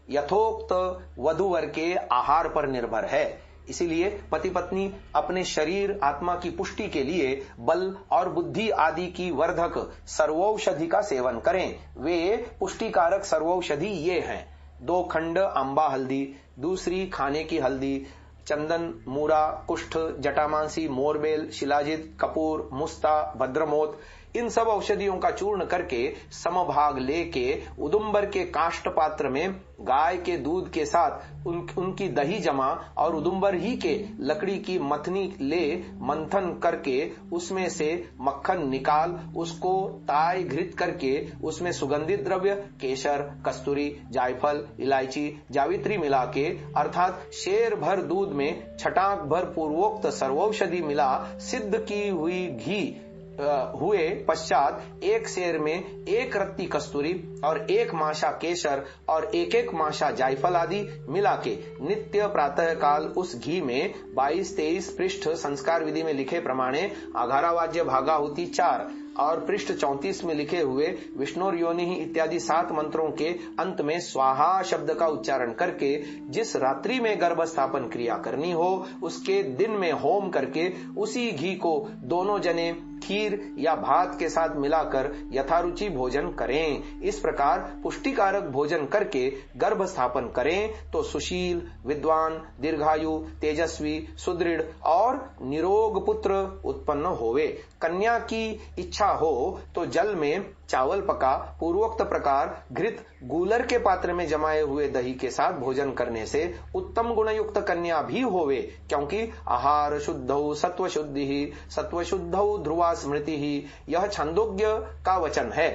S1: यथोक्त वधूवर के आहार पर निर्भर है। इसीलिए पति पत्नी अपने शरीर आत्मा की पुष्टि के लिए बल और बुद्धि आदि की वर्धक सर्वौषधि का सेवन करें। वे पुष्टिकारक सर्वौषधि ये हैं, 2 खंड अंबा हल्दी, दूसरी खाने की हल्दी, चंदन, मूरा, कुष्ठ, जटामांसी, मोरबेल, शिलाजित, कपूर, मुस्ता, भद्रमोत, इन सब औषधियों का चूर्ण करके समभाग लेके उदुम्बर के काष्ठ पात्र में गाय के दूध के साथ उनकी दही जमा और उदुम्बर ही के लकड़ी की मथनी ले मंथन करके उसमें से मक्खन निकाल उसको ताय घृत करके उसमें सुगंधित द्रव्य केसर, कस्तूरी, जायफल, इलायची, जावित्री मिला के अर्थात शेर भर दूध में छटाक भर पूर्वोक्त सर्वौषधि मिला सिद्ध की हुई घी हुए पश्चात 1 सेर में 1 रत्ती कस्तूरी और 1 माशा केसर और 1 माशा जायफल आदि मिला के नित्य प्रातः काल उस घी में 22-23 पृष्ठ संस्कार विधि में लिखे प्रमाणे आघारावाज्य भागाहुति 4 और पृष्ठ 34 में लिखे हुए विष्णुर योनि इत्यादि 7 मंत्रों के अंत में स्वाहा शब्द का उच्चारण करके जिस रात्रि में गर्भ स्थापन क्रिया करनी हो उसके दिन में होम करके उसी घी को दोनों जने खीर या भात के साथ मिलाकर यथारुचि भोजन करें। इस प्रकार पुष्टिकारक भोजन करके गर्भ स्थापन करें तो सुशील, विद्वान, दीर्घायु, तेजस्वी, सुदृढ़ और निरोग पुत्र उत्पन्न होवे। कन्या की इच्छा हो तो जल में चावल पका पूर्वोक्त प्रकार घृत गूलर के पात्र में जमाए हुए दही के साथ भोजन करने से उत्तम गुणयुक्त कन्या भी होवे, क्योंकि आहार शुद्धौ सत्व शुद्धि ही सत्व शुद्धौ ध्रुवा स्मृति ही यह छंदोग्य का वचन है।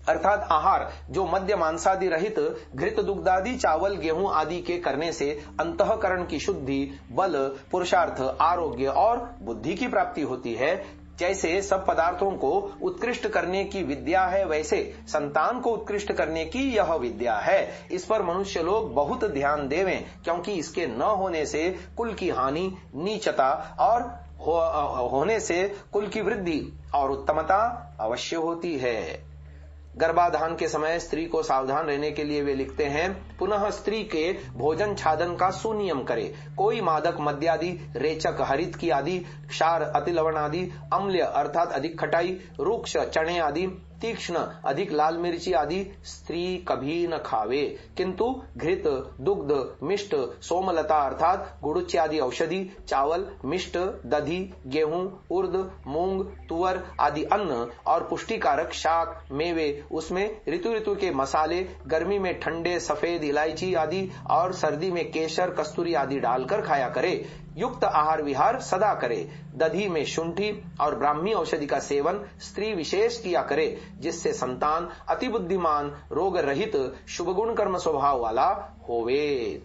S1: अर्थात आहार जो मद्य मांसादि रहित घृत दुग्धादि चावल गेहूं आदि के करने से अंतःकरण की शुद्धि, बल, पुरुषार्थ, आरोग्य और बुद्धि की प्राप्ति होती है, जैसे सब पदार्थों को उत्कृष्ट करने की विद्या है, वैसे संतान को उत्कृष्ट करने की यह विद्या है। इस पर मनुष्य लोग बहुत ध्यान देवें, क्योंकि इसके न होने से कुल की हानि, नीचता और होने से कुल की वृद्धि और उत्तमता अवश्य होती है। गर्भाधान के समय स्त्री को सावधान रहने के लिए वे लिखते हैं, पुनः स्त्री के भोजन छादन का सुनियम करे। कोई मादक मद्यादि, रेचक, हरित की आदि, क्षार, अतिलवण आदि, अम्ल अर्थात अधिक खटाई, रुक्ष, चने आदि, तीक्ष्ण, अधिक लाल मिर्ची आदि स्त्री कभी न खावे, किंतु घृत, दुग्ध, मिष्ट, सोमलता अर्थात गुड़ुच्य आदि औषधि, चावल, मिष्ट, दधी, गेहूं, उर्द, मूंग, तुअर आदि अन्न और पुष्टिकारक शाक, मेवे, उसमें ऋतु ऋतु के मसाले, गर्मी में ठंडे सफेद इलायची आदि और सर्दी में केसर, कस्तूरी आदि डालकर खाया करे। युक्त आहार विहार सदा करे। दधी में शुंठी और ब्राह्मी औषधि का सेवन स्त्री विशेष किया करे, जिससे संतान अति बुद्धिमान, रोग रहित, शुभ गुण कर्म स्वभाव वाला होवे।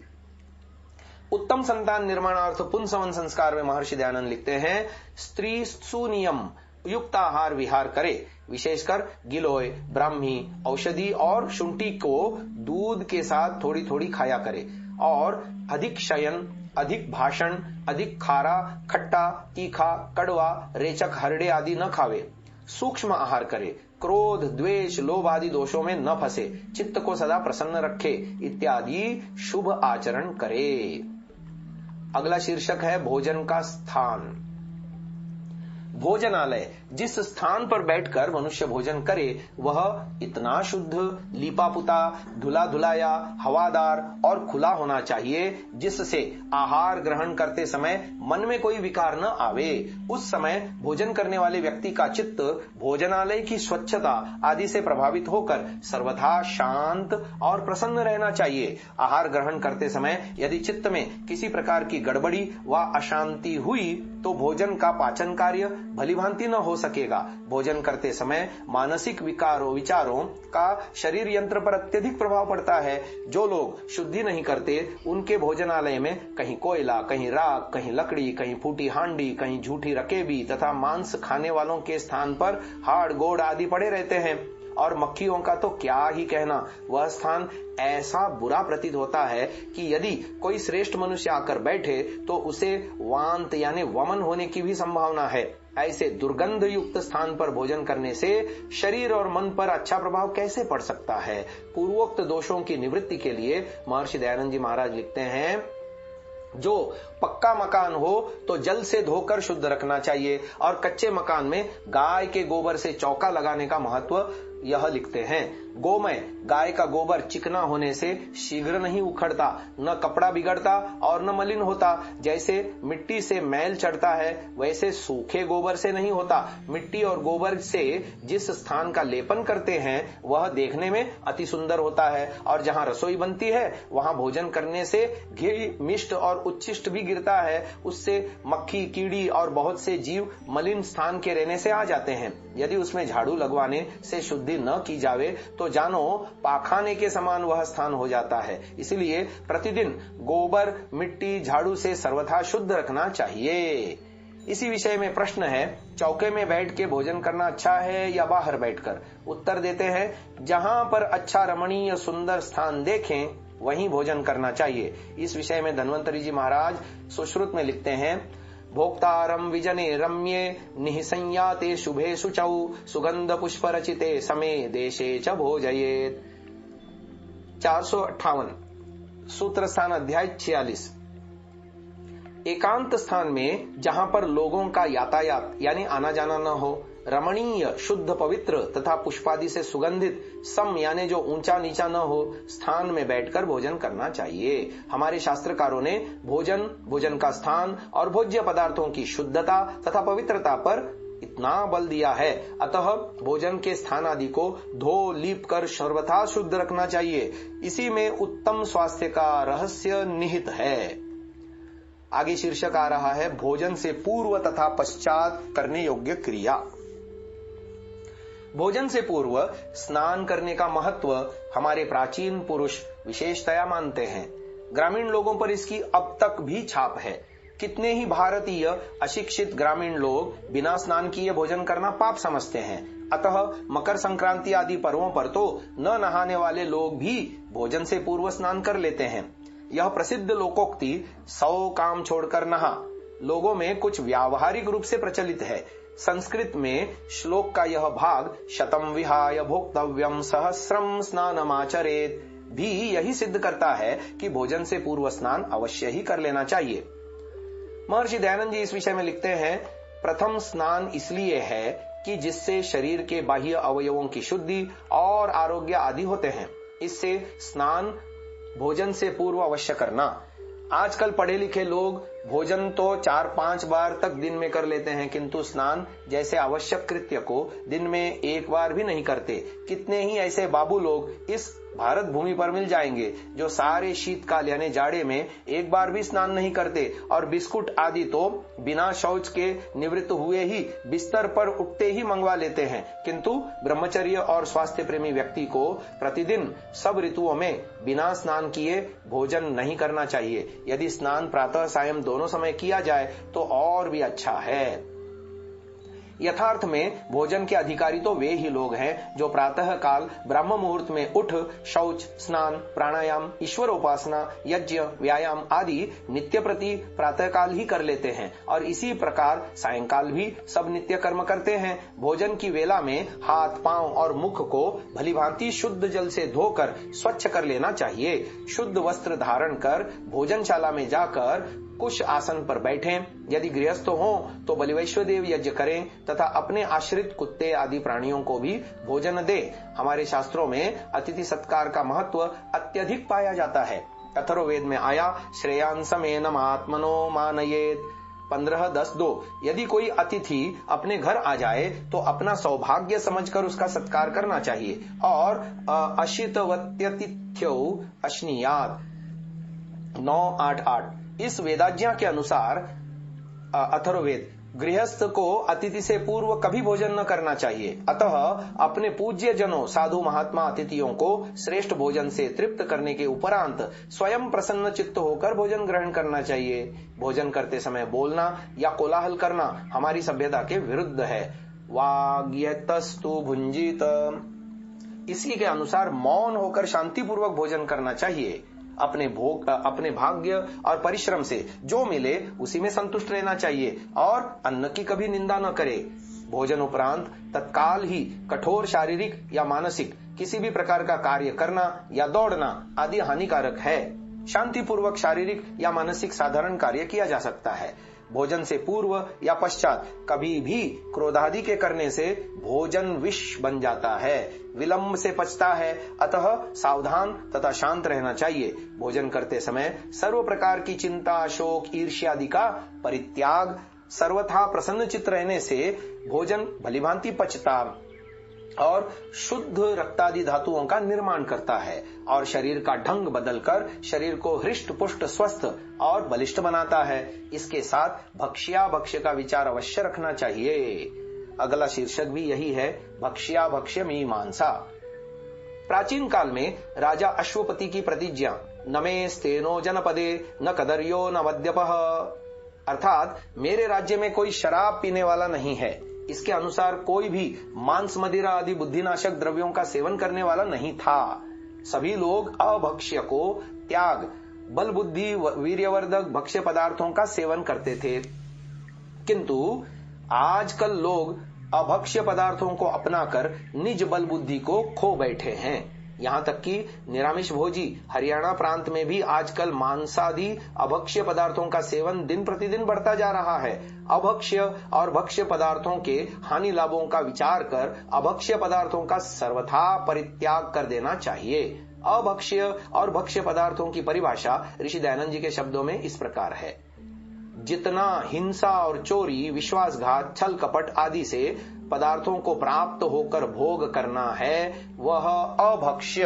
S1: उत्तम संतान निर्माणार्थ पुंसवन संस्कार में महर्षि दयानंद लिखते हैं, स्त्री सुनियम युक्त आहार विहार करे, विशेषकर गिलोय, ब्राह्मी औषधि और शुंठी को दूध के साथ थोड़ी थोड़ी खाया करे, और अधिक शयन, अधिक भाषण, अधिक खारा, खट्टा, तीखा, कड़वा, रेचक, हरड़े आदि न खावे। सूक्ष्म आहार करे, क्रोध, द्वेष, लोभ आदि दोषों में न फंसे, चित्त को सदा प्रसन्न रखे इत्यादि शुभ आचरण करे। अगला शीर्षक है भोजन का स्थान। भोजनालय, जिस स्थान पर बैठकर मनुष्य भोजन करे वह इतना शुद्ध, लीपा पुता, धुला धुलाया, हवादार और खुला होना चाहिए जिससे आहार ग्रहण करते समय मन में कोई विकार न आवे। उस समय भोजन करने वाले व्यक्ति का चित्त भोजनालय की स्वच्छता आदि से प्रभावित होकर सर्वथा शांत और प्रसन्न रहना चाहिए। आहार ग्रहण करते समय यदि चित्त में किसी प्रकार की गड़बड़ी व अशांति हुई तो भोजन का पाचन कार्य भलीभांति न हो सकेगा। भोजन करते समय मानसिक विचारों का शरीर यंत्र पर अत्यधिक प्रभाव पड़ता है। जो लोग शुद्धि नहीं करते उनके भोजनालय में कहीं कोयला, कहीं राख, कहीं लकड़ी, कहीं फूटी हांडी, कहीं झूठी रकेबी तथा मांस खाने वालों के स्थान पर हाड़ गोड़ आदि पड़े रहते हैं। और मक्खियों का तो क्या ही कहना, वह स्थान ऐसा बुरा प्रतीत होता है कि यदि कोई श्रेष्ठ मनुष्य आकर बैठे तो उसे वांत यानी वमन होने की भी संभावना है। ऐसे दुर्गंध युक्त स्थान पर भोजन करने से शरीर और मन पर अच्छा प्रभाव कैसे पड़ सकता है। पूर्वोक्त दोषों की निवृत्ति के लिए महर्षि दयानंद जी महाराज लिखते हैं, जो पक्का मकान हो तो जल से धोकर शुद्ध रखना चाहिए, और कच्चे मकान में गाय के गोबर से चौका लगाने का महत्व यह लिखते हैं। गोमय, गाय का गोबर चिकना होने से शीघ्र नहीं उखड़ता, न कपड़ा बिगड़ता और न मलिन होता। जैसे मिट्टी से मैल चढ़ता है वैसे सूखे गोबर से नहीं होता। मिट्टी और गोबर से जिस स्थान का लेपन करते हैं वह देखने में अति सुंदर होता है, और जहाँ रसोई बनती है वहाँ भोजन करने से घी, मिष्ट और उच्छिष्ट भी गिरता है। उससे मक्खी, कीड़ी और बहुत से जीव मलिन स्थान के रहने से आ जाते हैं। यदि उसमें झाड़ू लगवाने से शुद्धि न की जावे तो जानो पाखाने के समान वह स्थान हो जाता है। इसलिए प्रतिदिन गोबर, मिट्टी, झाड़ू से सर्वथा शुद्ध रखना चाहिए। इसी विषय में प्रश्न है, चौके में बैठ के भोजन करना अच्छा है या बाहर बैठकर? उत्तर देते हैं, जहां पर अच्छा रमणीय सुंदर स्थान देखें वहीं भोजन करना चाहिए। इस विषय में धन्वंतरी जी महाराज सुश्रुत में लिखते हैं, भोक्तारम विजने रम्ये निःसंयाते शुभे शुचौ सुगंध पुष्प रचिते समे देशे च भोजयेत। 458 सूत्र स्थान अध्याय 46। एकांत स्थान में जहां पर लोगों का यातायात यानी आना जाना न हो, रमणीय, शुद्ध, पवित्र तथा पुष्पादि से सुगंधित, सम यानी जो ऊंचा नीचा न हो स्थान में बैठकर भोजन करना चाहिए। हमारे शास्त्रकारों ने भोजन का स्थान और भोज्य पदार्थों की शुद्धता तथा पवित्रता पर इतना बल दिया है, अतः भोजन के स्थान आदि को धो लीप कर सर्वथा शुद्ध रखना चाहिए। इसी में उत्तम स्वास्थ्य का रहस्य निहित है। आगे शीर्षक आ रहा है, भोजन से पूर्व तथा पश्चात करने योग्य क्रिया। भोजन से पूर्व स्नान करने का महत्व हमारे प्राचीन पुरुष विशेषतया मानते हैं। ग्रामीण लोगों पर इसकी अब तक भी छाप है। कितने ही भारतीय अशिक्षित ग्रामीण लोग बिना स्नान किए भोजन करना पाप समझते हैं। अतः मकर संक्रांति आदि पर्वों पर तो न नहाने वाले लोग भी भोजन से पूर्व स्नान कर लेते हैं। यह प्रसिद्ध लोकोक्ति 100 काम छोड़कर नहा लोगों में कुछ व्यावहारिक रूप से प्रचलित है। संस्कृत में श्लोक का यह भाग शतम विहाय भोक्तव्यम सहस्रम स्नानमाचरेत भी यही सिद्ध करता है कि भोजन से पूर्व स्नान अवश्य ही कर लेना चाहिए। महर्षि दयानंद जी इस विषय में लिखते हैं, प्रथम स्नान इसलिए है कि जिससे शरीर के बाह्य अवयवों की शुद्धि और आरोग्य आदि होते हैं। इससे स्नान भोजन से पूर्व अवश्य करना। आजकल पढ़े लिखे लोग भोजन तो 4-5 बार तक दिन में कर लेते हैं, किंतु स्नान जैसे आवश्यक कृत्य को दिन में एक बार भी नहीं करते। कितने ही ऐसे बाबू लोग इस भारत भूमि पर मिल जाएंगे जो सारे शीतकाल यानी जाड़े में एक बार भी स्नान नहीं करते और बिस्कुट आदि तो बिना शौच के निवृत्त हुए ही बिस्तर पर उठते ही मंगवा लेते हैं। किंतु ब्रह्मचर्य और स्वास्थ्य प्रेमी व्यक्ति को प्रतिदिन सब ऋतुओं में बिना स्नान किए भोजन नहीं करना चाहिए। यदि स्नान प्रातः सायं दोनों समय किया जाए तो और भी अच्छा है। यथार्थ में भोजन के अधिकारी तो वे ही लोग हैं जो प्रातः काल ब्रह्म मुहूर्त में उठ शौच, स्नान, प्राणायाम, ईश्वर उपासना, यज्ञ, व्यायाम आदि नित्य प्रति प्रातः काल ही कर लेते हैं और इसी प्रकार सायंकाल भी सब नित्य कर्म करते हैं। भोजन की वेला में हाथ, पांव और मुख को भलीभांति शुद्ध जल से धोकर स्वच्छ कर लेना चाहिए। शुद्ध वस्त्र धारण कर भोजनशाला में जाकर कुश आसन पर बैठें। यदि गृहस्थ हो तो बलिवैश्वदेव यज्ञ करें तथा अपने आश्रित कुत्ते आदि प्राणियों को भी भोजन दे। हमारे शास्त्रों में अतिथि सत्कार का महत्व अत्यधिक पाया जाता है। अथर्ववेद में आया, श्रेयांसमेनम आत्मनो मानयेत 15:10-2। यदि कोई अतिथि अपने घर आ जाए तो अपना सौभाग्य समझकर उसका सत्कार करना चाहिए और अशितवत्यतिथ्यौ अश्नीयात 9:8-8। इस वेदाज्ञा के अनुसार अथर्ववेद गृहस्थ को अतिथि से पूर्व कभी भोजन न करना चाहिए। अतः अपने पूज्य जनों साधु महात्मा अतिथियों को श्रेष्ठ भोजन से तृप्त करने के उपरांत स्वयं प्रसन्न चित्त होकर भोजन ग्रहण करना चाहिए। भोजन करते समय बोलना या कोलाहल करना हमारी सभ्यता के विरुद्ध है। वाग्यतस्तु भुंजित, इसी के अनुसार मौन होकर शांतिपूर्वक भोजन करना चाहिए। अपने भाग्य और परिश्रम से जो मिले उसी में संतुष्ट रहना चाहिए और अन्न की कभी निंदा न करे। भोजन उपरांत तत्काल ही कठोर शारीरिक या मानसिक किसी भी प्रकार का कार्य करना या दौड़ना आदि हानिकारक है। शांतिपूर्वक शारीरिक या मानसिक साधारण कार्य किया जा सकता है। भोजन से पूर्व या पश्चात कभी भी क्रोधादि के करने से भोजन विष बन जाता है, विलंब से पचता है। अतः सावधान तथा शांत रहना चाहिए। भोजन करते समय सर्व प्रकार की चिंता, शोक, ईर्ष्यादि का परित्याग, सर्वथा प्रसन्न चित्त रहने से भोजन भलीभांति पचता और शुद्ध रक्तादि धातुओं का निर्माण करता है और शरीर का ढंग बदलकर शरीर को हृष्ट पुष्ट स्वस्थ और बलिष्ठ बनाता है। इसके साथ भक्ष्या भक्ष्य का विचार अवश्य रखना चाहिए। अगला शीर्षक भी यही है, भक्ष्या भक्ष्य मीमांसा। प्राचीन काल में राजा अश्वपति की प्रतिज्ञा न मे स्तेनो जनपदे न कदर्यो न मद्यपः, अर्थात मेरे राज्य में कोई शराब पीने वाला नहीं है। इसके अनुसार कोई भी मांस, मदिरा आदि बुद्धिनाशक द्रव्यों का सेवन करने वाला नहीं था। सभी लोग अभक्ष्य को त्याग बल बुद्धि वीर्यवर्धक भक्ष्य पदार्थों का सेवन करते थे। किंतु आजकल लोग अभक्ष्य पदार्थों को अपनाकर निज बल बुद्धि को खो बैठे हैं। यहाँ तक कि निरामिष भोजी हरियाणा प्रांत में भी आजकल मांसादि अभक्ष्य पदार्थों का सेवन दिन प्रतिदिन बढ़ता जा रहा है। अभक्ष्य और भक्ष्य पदार्थों के हानि लाभों का विचार कर अभक्ष्य पदार्थों का सर्वथा परित्याग कर देना चाहिए। अभक्ष्य और भक्ष्य पदार्थों की परिभाषा ऋषि दयानंद जी के शब्दों में इस प्रकार है, जितना हिंसा और चोरी, विश्वासघात, छल कपट आदि से पदार्थों को प्राप्त होकर भोग करना है वह अभक्ष्य,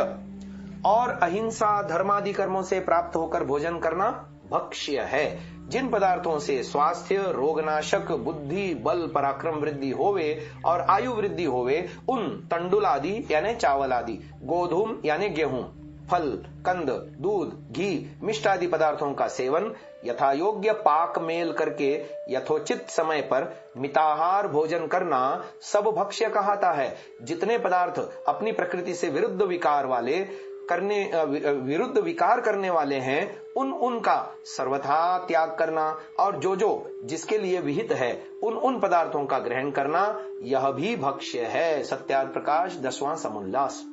S1: और अहिंसा धर्मादि कर्मों से प्राप्त होकर भोजन करना भक्ष्य है। जिन पदार्थों से स्वास्थ्य, रोगनाशक, बुद्धि, बल, पराक्रम वृद्धि होवे और आयु वृद्धि होवे उन तंडुल आदि यानी चावल आदि, गोधूम यानी गेहूं, फल, कंद, दूध, घी, मिष्ट आदि पदार्थों का सेवन यथा योग्य पाक मेल करके यथोचित समय पर मिताहार भोजन करना सब भक्ष्य कहलाता है। जितने पदार्थ अपनी प्रकृति से विरुद्ध विकार करने वाले हैं उनका सर्वथा त्याग करना और जो जिसके लिए विहित है उन पदार्थों का ग्रहण करना यह भी भक्ष्य है। सत्यार्थ प्रकाश 10वां समुल्लास।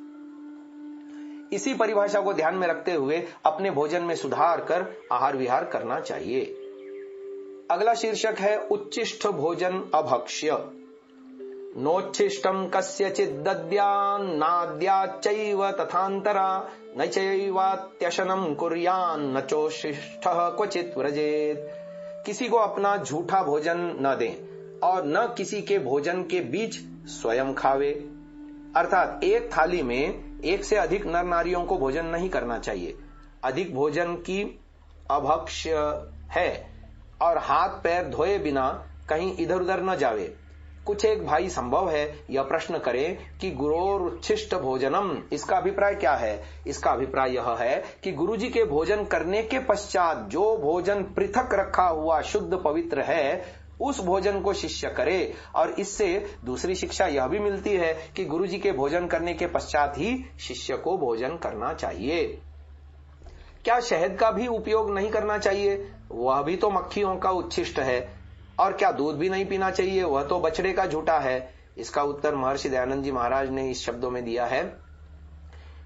S1: इसी परिभाषा को ध्यान में रखते हुए अपने भोजन में सुधार कर आहार विहार करना चाहिए। अगला शीर्षक है उच्छिष्ट भोजन अभक्ष्य। नोच्छिष्टम कस्यचित् दद्यान्नाद्याच्चैव तथान्तरा न चैवात्यशनं कुर्यान्न चोच्छिष्टः क्वचित् व्रजेत्। किसी को अपना झूठा भोजन न दें और न किसी के भोजन के बीच स्वयं खावे। अर्थात एक थाली में एक से अधिक नर नारियों को भोजन नहीं करना चाहिए। अधिक भोजन की अभक्ष्य है और हाथ पैर धोए बिना कहीं इधर उधर न जावे। कुछ एक भाई संभव है यह प्रश्न करें कि गुरोरुच्छिष्ट भोजनम, इसका अभिप्राय क्या है? इसका अभिप्राय यह है कि गुरुजी के भोजन करने के पश्चात जो भोजन पृथक रखा हुआ शुद्ध पवित्र है उस भोजन को शिष्य करे। और इससे दूसरी शिक्षा यह भी मिलती है कि गुरुजी के भोजन करने के पश्चात ही शिष्य को भोजन करना चाहिए। क्या शहद का भी उपयोग नहीं करना चाहिए? वह भी तो मक्खियों का उच्छिष्ट है। और क्या दूध भी नहीं पीना चाहिए? वह तो बछड़े का झूठा है। इसका उत्तर महर्षि दयानंद जी महाराज ने इस शब्दों में दिया है,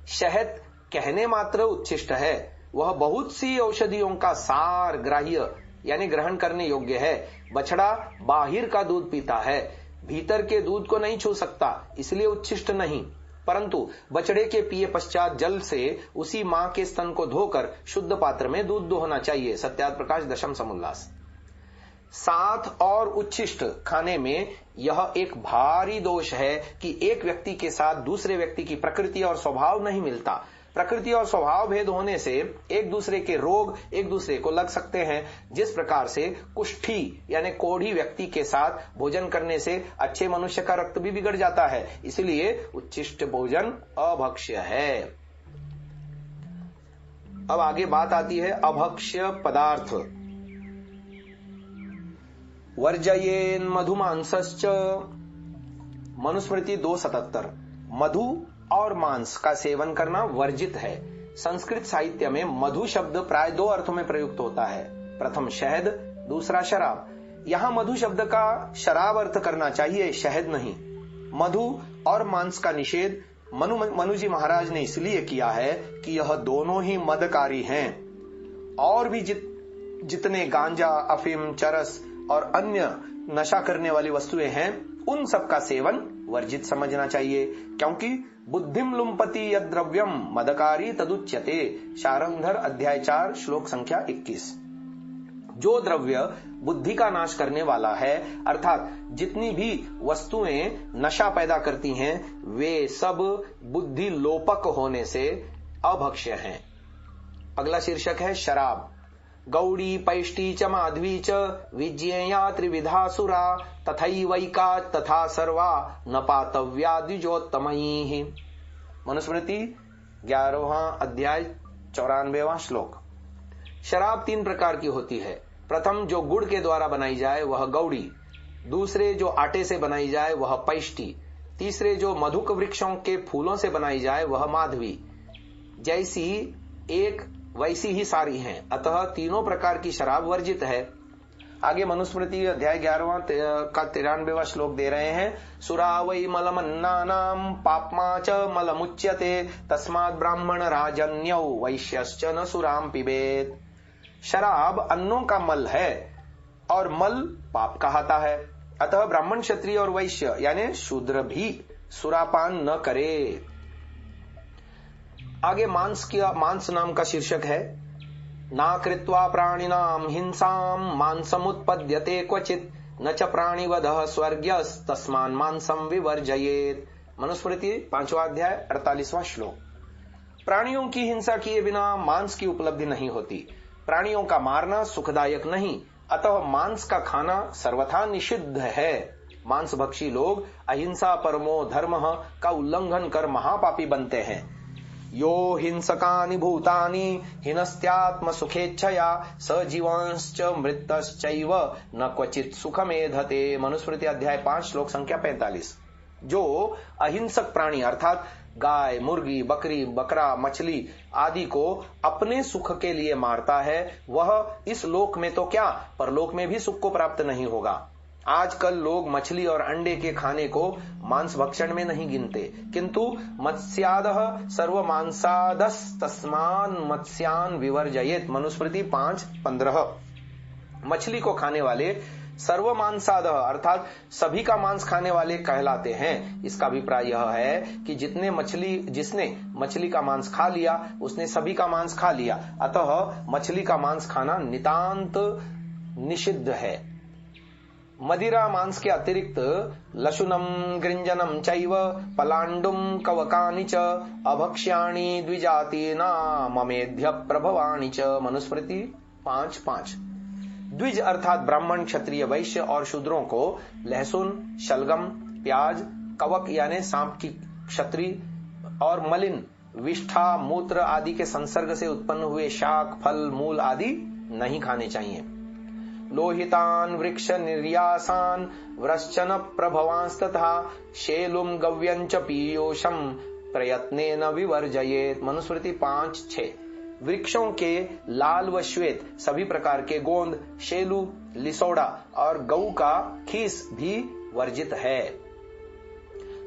S1: शहद कहने मात्र उच्छिष्ट है, वह बहुत सी औषधियों का सार ग्राह्य यानी ग्रहण करने योग्य है। बछड़ा बाहिर का दूध पीता है, भीतर के दूध को नहीं छू सकता, इसलिए उच्छिष्ट नहीं। परंतु बछड़े के पिए पश्चात जल से उसी मां के स्तन को धोकर शुद्ध पात्र में दूध दोहना चाहिए। सत्यार्थ प्रकाश 10वां समुल्लास। साथ और उच्छिष्ट खाने में यह एक भारी दोष है कि एक व्यक्ति के साथ दूसरे व्यक्ति की प्रकृति और स्वभाव नहीं मिलता। प्रकृति और स्वभाव भेद होने से एक दूसरे के रोग एक दूसरे को लग सकते हैं। जिस प्रकार से कुष्ठी यानी कोढ़ी व्यक्ति के साथ भोजन करने से अच्छे मनुष्य का रक्त भी बिगड़ जाता है, इसलिए उच्छिष्ट भोजन अभक्ष्य है। अब आगे बात आती है अभक्ष्य पदार्थ। वर्जयेन मधुमांसश्च। मनुस्मृति 277। मधु और मांस का सेवन करना वर्जित है। संस्कृत साहित्य में मधु शब्द प्राय दो अर्थों में प्रयुक्त होता है, प्रथम शहद, दूसरा शराब। यहां मधु शब्द का शराब अर्थ करना चाहिए, शहद नहीं। मधु और मांस का निषेध मनुजी महाराज ने इसलिए किया है कि यह दोनों ही मदकारी हैं। और भी जितने गांजा, अफीम, चरस और अन्य नशा करने वाली वस्तुएं हैं उन सब का सेवन वर्जित समझना चाहिए, क्योंकि बुद्धिम लुम्पति यद्रव्यम मदकारी तदुच्यते। शारंधर अध्याय 4 श्लोक संख्या 21। जो द्रव्य बुद्धि का नाश करने वाला है, अर्थात जितनी भी वस्तुएं नशा पैदा करती हैं वे सब बुद्धि लोपक होने से अभक्ष्य हैं। अगला शीर्षक है शराब। गौड़ी पैष्टी च माध्वी च विज्ञेया त्रिविधा सुरा तथैवैका तथा सर्वा न पातव्या द्विजोत्तमैः। मनुस्मृति 11वां अध्याय 94वां श्लोक। शराब 3 प्रकार की होती है। प्रथम जो गुड़ के द्वारा बनाई जाए वह गौड़ी, दूसरे जो आटे से बनाई जाए वह पैष्टी, तीसरे जो मधुक वृक्षों के फूलों से बनाई जाए वह माधवी। जैसी एक वैसी ही सारी हैं, अतः तीनों प्रकार की शराब वर्जित है। आगे मनुस्मृति अध्याय 11वां का 93वां श्लोक दे रहे हैं, सुरा वै मलमन्नानाम पाप्मा च मलमुच्यते तस्मात् ब्राह्मण राजन्यौ वैश्यश्च न सुराम पिबेत। शराब अन्नों का मल है और मल पाप कहता है, अतः ब्राह्मण, क्षत्रिय और वैश्य यानी शूद्र भी सुरापान न करे। आगे मांस नाम का शीर्षक है, ना कृत्वा प्राणिनाम हिंसाम मांसमुत्पद्यते क्वचित न च प्राणिवधः स्वर्ग्यस्तस्मान् मांसम विवर्जयेत्। मनुस्मृति 5वां अध्याय 48वां श्लोक। प्राणियों की हिंसा किए बिना मांस की उपलब्धि नहीं होती। प्राणियों का मारना सुखदायक नहीं, अतः मांस का खाना सर्वथा निषिद्ध है। मांसभक्षी लोग अहिंसा परमो धर्मः का उल्लंघन कर महापापी बनते हैं। यो हिंसकानि भूतानि हिनस्त्यात्म सुखेच्छया स जीवंश्च मृतश्चैव न क्वचित सुखमेधते। मनुस्मृति अध्याय 5 श्लोक संख्या 45। जो अहिंसक प्राणी अर्थात गाय, मुर्गी, बकरी, बकरा, मछली आदि को अपने सुख के लिए मारता है, वह इस लोक में तो क्या परलोक में भी सुख को प्राप्त नहीं होगा। आजकल लोग मछली और अंडे के खाने को मांस भक्षण में नहीं गिनते, किंतु मत्स्यादः सर्वमांसादस्तस्मान् मत्स्यान् विवर्जयेत्। मनुस्मृति 5:15। मछली को खाने वाले सर्वमांसादः अर्थात सभी का मांस खाने वाले कहलाते हैं। इसका अभिप्राय यह है कि जिसने मछली का मांस खा लिया उसने सभी का मांस खा लिया, अतः मछली का मांस खाना नितांत निषिद्ध है। मदिरा मांस के अतिरिक्त लशुनम गृंजनम चैव पलांडुम कवकानि च अभक्ष्याणि द्विजातीना ममेध्य प्रभवानि च। मनुस्मृति 5:5। द्विज अर्थात ब्राह्मण, क्षत्रिय, वैश्य और शूद्रों को लहसुन, शलगम, प्याज, कवक यानी सांप की क्षत्रि और मलिन, विष्ठा, मूत्र आदि के संसर्ग से उत्पन्न हुए शाक, फल, मूल आदि नहीं खाने चाहिए। लोहितान वृक्ष निर्यासान व्रश्चन प्रभवांस्तथा शेलुम गव्यंच पीयूषम प्रयत्नेन विवर्जयेत्। मनुस्मृति 5:6। वृक्षों के लाल व श्वेत सभी प्रकार के गोंद, शेलू, लिसोड़ा और गऊ का खीस भी वर्जित है।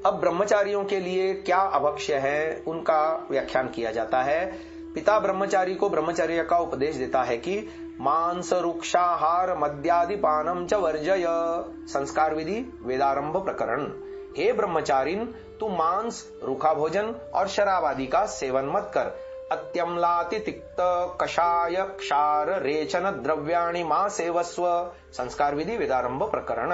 S1: अब ब्रह्मचारियों के लिए क्या अभक्ष्य है उनका व्याख्यान किया जाता है। पिता ब्रह्मचारी को ब्रह्मचर्य का उपदेश देता है कि मांस, रुक्षाहार, मद्यादि पानम च वर्जय। संस्कार विधि वेदारंभ प्रकरण। हे ब्रह्मचारिन, तू मांस, रूखा भोजन और शराब आदि का सेवन मत कर। अत्यम्लाति तिक्त कषाय क्षार रेचन द्रव्याणि मा सेवस्व। संस्कार विधि वेदारंभ प्रकरण।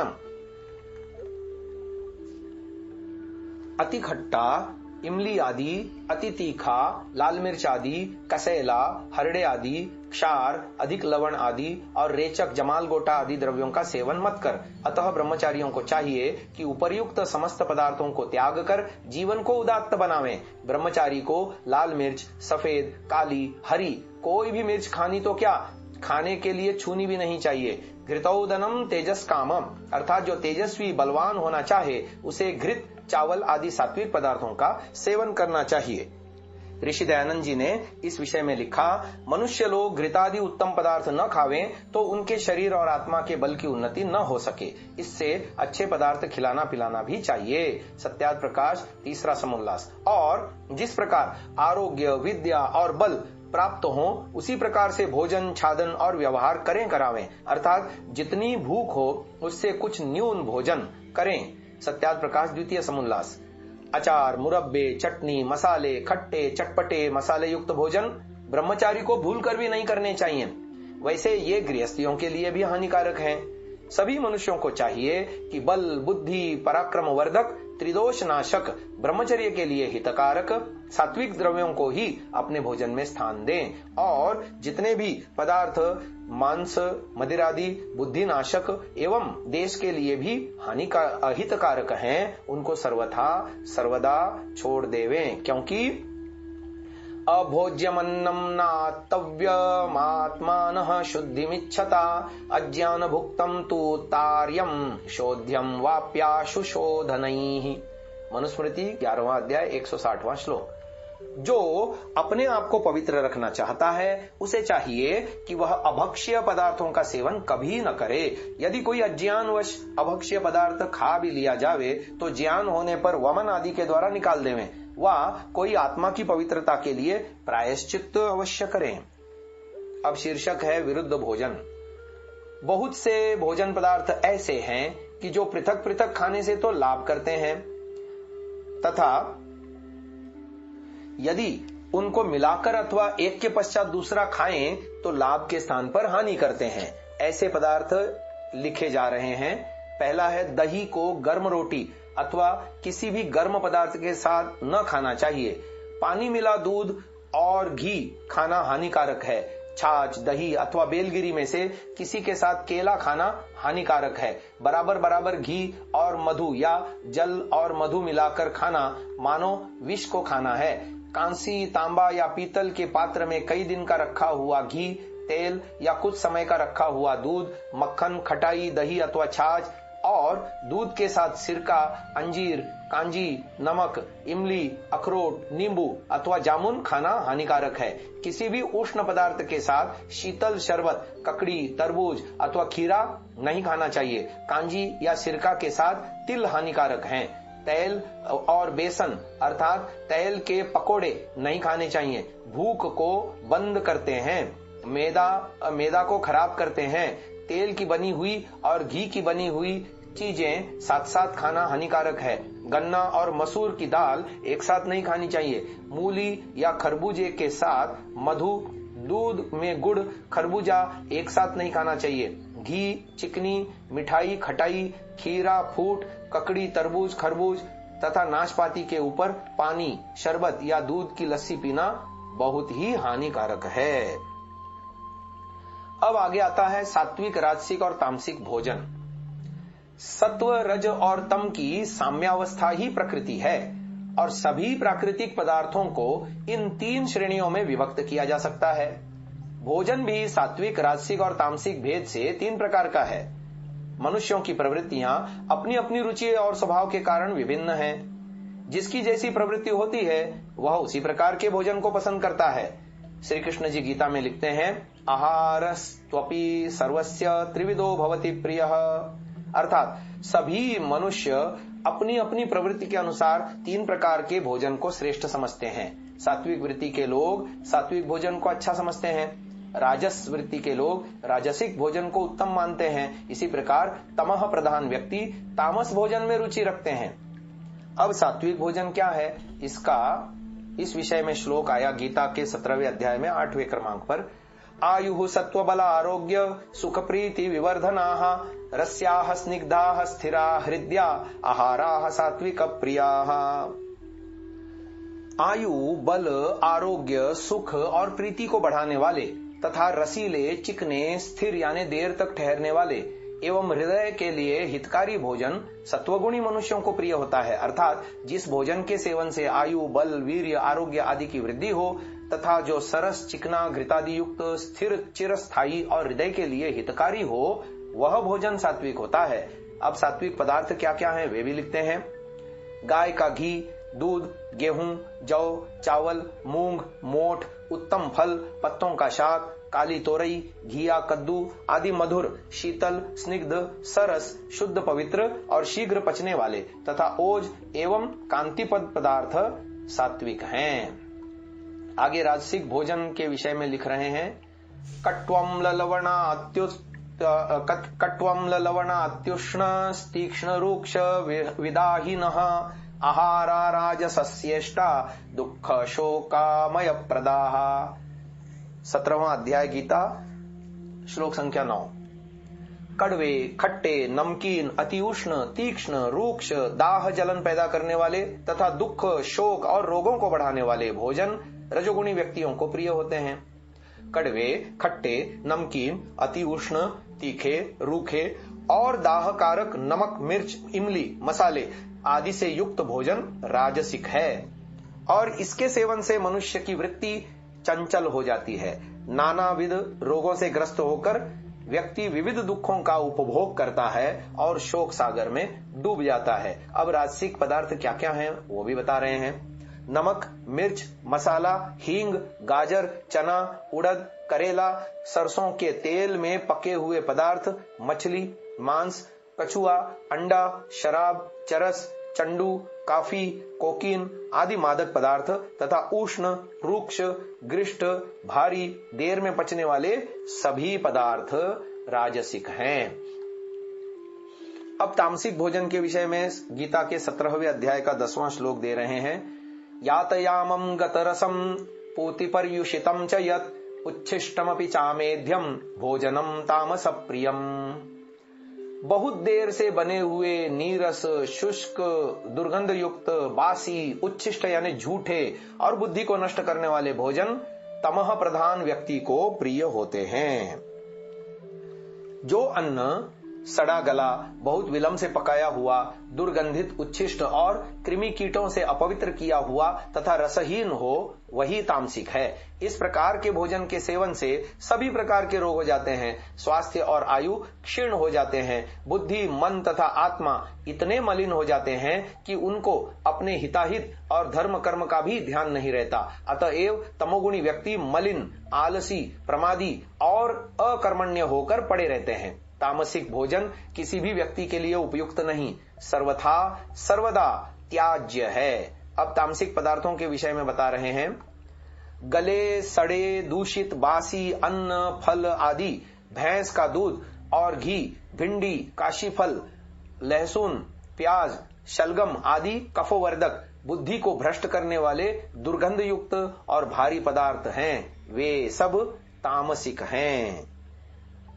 S1: अति खट्टा, इमली आदि, अति तीखा, लाल मिर्च आदि, कसैला, हरड़े आदि, क्षार, अधिक लवण आदि और रेचक, जमाल गोटा आदि द्रव्यों का सेवन मत कर। अतः ब्रह्मचारियों को चाहिए कि उपर्युक्त समस्त पदार्थों को त्याग कर जीवन को उदात्त बनावें। ब्रह्मचारी को लाल मिर्च, सफेद, काली, हरी कोई भी मिर्च खानी तो क्या, खाने के लिए छूनी भी नहीं चाहिए। घृतौदनम तेजस कामम अर्थात जो तेजस्वी बलवान होना चाहे उसे घृत, चावल आदि सात्विक पदार्थों का सेवन करना चाहिए। ऋषि दयानंद जी ने इस विषय में लिखा, मनुष्य लोग घृतादि उत्तम पदार्थ न खावें तो उनके शरीर और आत्मा के बल की उन्नति न हो सके। इससे अच्छे पदार्थ खिलाना पिलाना भी चाहिए। सत्यार्थ प्रकाश, तीसरा समोल्लास। और जिस प्रकार आरोग्य, विद्या और बल प्राप्त हो उसी प्रकार से भोजन, छादन और व्यवहार करें करावें, अर्थात जितनी भूख हो उससे कुछ न्यून भोजन करें। सत्यार्थ प्रकाश, द्वितीय समोल्लास। अचार, मुरब्बे, चटनी, मसाले, खट्टे, चटपटे, मसाले युक्त भोजन ब्रह्मचारी को भूल कर भी नहीं करने चाहिए। वैसे ये गृहस्थियों के लिए भी हानिकारक हैं। सभी मनुष्यों को चाहिए कि बल, बुद्धि, पराक्रम वर्धक, त्रिदोष नाशक, ब्रह्मचर्य के लिए हितकारक सात्विक द्रव्यों को ही अपने भोजन में स्थान दें और जितने भी पदार्थ मांस, मदिरादि बुद्धि नाशक एवं देश के लिए भी अहितकारक हैं उनको सर्वथा सर्वदा छोड़ देवें, क्योंकि अभोज्यमन्नम नातव्यमात्मानः शुद्धिमिच्छता अज्ञान भुक्तम तु तार्यम शोध्यम वाप्याशु शोधनैः। मनुस्मृति 11वां अध्याय 160वां श्लोक। जो अपने आप को पवित्र रखना चाहता है उसे चाहिए कि वह अभक्ष्य पदार्थों का सेवन कभी न करे। यदि कोई अज्ञानवश अभक्ष्य पदार्थ खा भी लिया जावे तो ज्ञान होने पर वमन आदि के द्वारा निकाल देवें। वह कोई आत्मा की पवित्रता के लिए प्रायश्चित अवश्य करें। अब शीर्षक है विरुद्ध भोजन। बहुत से भोजन पदार्थ ऐसे हैं कि जो पृथक पृथक खाने से तो लाभ करते हैं तथा यदि उनको मिलाकर अथवा एक के पश्चात दूसरा खाएं तो लाभ के स्थान पर हानि करते हैं। ऐसे पदार्थ लिखे जा रहे हैं। पहला है दही को गर्म रोटी अथवा किसी भी गर्म पदार्थ के साथ न खाना चाहिए। पानी मिला दूध और घी खाना हानिकारक है। छाछ, दही अथवा बेलगिरी में से किसी के साथ केला खाना हानिकारक है। बराबर बराबर घी और मधु या जल और मधु मिलाकर खाना मानो विष को खाना है। कांसी, तांबा या पीतल के पात्र में कई दिन का रखा हुआ घी, तेल या कुछ समय का रखा हुआ दूध, मक्खन, खटाई, दही अथवा छाछ और दूध के साथ सिरका, अंजीर, कांजी, नमक, इमली, अखरोट, नींबू अथवा जामुन खाना हानिकारक है। किसी भी उष्ण पदार्थ के साथ शीतल शरबत, ककड़ी, तरबूज अथवा खीरा नहीं खाना चाहिए। कांजी या सिरका के साथ तिल हानिकारक हैं। तेल और बेसन अर्थात तेल के पकोड़े नहीं खाने चाहिए। भूख को बंद करते हैं, मैदा को खराब करते हैं। तेल की बनी हुई और घी की बनी हुई चीजें साथ साथ खाना हानिकारक है। गन्ना और मसूर की दाल एक साथ नहीं खानी चाहिए। मूली या खरबूजे के साथ मधु, दूध में गुड़, खरबूजा एक साथ नहीं खाना चाहिए। घी, चिकनी, मिठाई, खटाई, खीरा, फूट, ककड़ी, तरबूज, खरबूज तथा नाशपाती के ऊपर पानी, शरबत या दूध की लस्सी पीना बहुत ही हानिकारक है। अब आगे आता है सात्विक, राजसिक और तामसिक भोजन। सत्व, रज और तम की साम्यावस्था ही प्रकृति है और सभी प्राकृतिक पदार्थों को इन 3 श्रेणियों में विभक्त किया जा सकता है। भोजन भी सात्विक, राजसिक और तामसिक भेद से 3 प्रकार का है। मनुष्यों की प्रवृत्तियां अपनी अपनी रुचि और स्वभाव के कारण विभिन्न हैं। जिसकी जैसी प्रवृत्ति होती है वह उसी प्रकार के भोजन को पसंद करता है। श्री कृष्ण जी गीता में लिखते हैं, आहारस्त्वपि सर्वस्य त्रिविधो भवति प्रियः, अर्थात सभी मनुष्य अपनी अपनी प्रवृत्ति के अनुसार 3 प्रकार के भोजन को श्रेष्ठ समझते हैं। सात्विक वृत्ति के लोग सात्विक भोजन को अच्छा समझते हैं। राजस वृत्ति के लोग राजसिक भोजन को उत्तम मानते हैं। इसी प्रकार तमह प्रधान व्यक्ति तामस भोजन में रुचि रखते हैं। अब सात्विक भोजन क्या है, इस विषय में श्लोक आया गीता के 17वें अध्याय में 8वें क्रमांक पर। आयु सत्व बल आरोग्य सुख प्रीति विवर्धनाः रस्याः स्निग्धाः स्थिरा हृदया आहाराः सात्विक प्रियाः। आयु, बल, आरोग्य, सुख और प्रीति को बढ़ाने वाले तथा रसीले, चिकने, स्थिर यानी देर तक ठहरने वाले एवं हृदय के लिए हितकारी भोजन सत्वगुणी मनुष्यों को प्रिय होता है। अर्थात जिस भोजन के सेवन से आयु, बल, वीर्य, आरोग्य आदि की वृद्धि हो तथा जो सरस, चिकना, घृतादि युक्त, स्थिर, चिरस्थायी और हृदय के लिए हितकारी हो वह भोजन सात्विक होता है। अब सात्विक पदार्थ क्या क्या हैं वे भी लिखते हैं। गाय का घी, दूध, गेहूं, जौ, चावल, मूंग, मोठ, उत्तम फल, पत्तों का शाक, काली तोरई, घिया, कद्दू आदि मधुर, शीतल, स्निग्ध, सरस, शुद्ध, पवित्र और शीघ्र पचने वाले तथा ओज एवं कांतिपद पदार्थ सात्विक हैं। आगे राजसिक भोजन के विषय में लिख रहे हैं, कट्वम ललवणात्युष्ण तीक्ष्ण रूक्ष विदाहिनः आहारा राजसस्येष्टा दुःख शोकामय प्रदाः। 17वां अध्याय गीता, श्लोक संख्या 9। कड़वे, खट्टे, नमकीन, अति उष्ण, तीक्ष्ण, रूक्ष, दाह जलन पैदा करने वाले तथा दुख, शोक और रोगों को बढ़ाने वाले भोजन रजोगुणी व्यक्तियों को प्रिय होते हैं। कड़वे, खट्टे, नमकीन, अति उष्ण, तीखे, रूखे और दाहकारक नमक, मिर्च, इमली, मसाले आदि से युक्त भोजन राजसिक है और इसके सेवन से मनुष्य की वृत्ति चंचल हो जाती है। नानाविध रोगों से ग्रस्त होकर व्यक्ति विविध दुखों का उपभोग करता है और शोक सागर में डूब जाता है। अब राजसिक पदार्थ क्या क्या हैं वो भी बता रहे हैं। नमक, मिर्च, मसाला, हींग, गाजर, चना, उड़द, करेला, सरसों के तेल में पके हुए पदार्थ, मछली, मांस, कछुआ, अंडा, शराब, चरस, चंडू, काफी, कोकीन आदि मादक पदार्थ तथा उष्ण, रूक्ष, ग्रिष्ट, भारी, देर में पचने वाले सभी पदार्थ राजसिक हैं। अब तामसिक भोजन के विषय में गीता के 17वें अध्याय का 10वां श्लोक दे रहे हैं। यातयामं गतरसं पूतिपर्युषितं च यत् उच्छिष्टमपि चामेध्यम भोजनम तामस प्रियम। बहुत देर से बने हुए नीरस, शुष्क, दुर्गंध युक्त, बासी, उच्छिष्ट यानी झूठे और बुद्धि को नष्ट करने वाले भोजन तमह प्रधान व्यक्ति को प्रिय होते हैं। जो अन्न सड़ा गला, बहुत विलंब से पकाया हुआ, दुर्गंधित, उच्छिष्ट और कृमि कीटों से अपवित्र किया हुआ तथा रसहीन हो, वही तामसिक है। इस प्रकार के भोजन के सेवन से सभी प्रकार के रोग हो जाते हैं, स्वास्थ्य और आयु क्षीण हो जाते हैं, बुद्धि, मन तथा आत्मा इतने मलिन हो जाते हैं कि उनको अपने हिताहित और धर्म कर्म का भी ध्यान नहीं रहता। अतएव तमोगुणी व्यक्ति मलिन, आलसी, प्रमादी और अकर्मण्य होकर पड़े रहते हैं। तामसिक भोजन किसी भी व्यक्ति के लिए उपयुक्त नहीं, सर्वथा सर्वदा त्याज्य है। अब तामसिक पदार्थों के विषय में बता रहे हैं। गले सड़े, दूषित, बासी अन्न, फल आदि, भैंस का दूध और घी, भिंडी, काशीफल, लहसुन, प्याज, शलगम आदि कफवर्धक, बुद्धि को भ्रष्ट करने वाले दुर्गंध युक्त और भारी पदार्थ हैं, वे सब तामसिक हैं।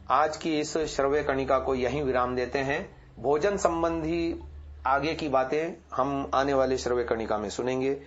S1: आज की इस श्रव्य कणिका को यहीं विराम देते हैं। भोजन संबंधी आगे की बातें हम आने वाले श्रव्य कणिका में सुनेंगे।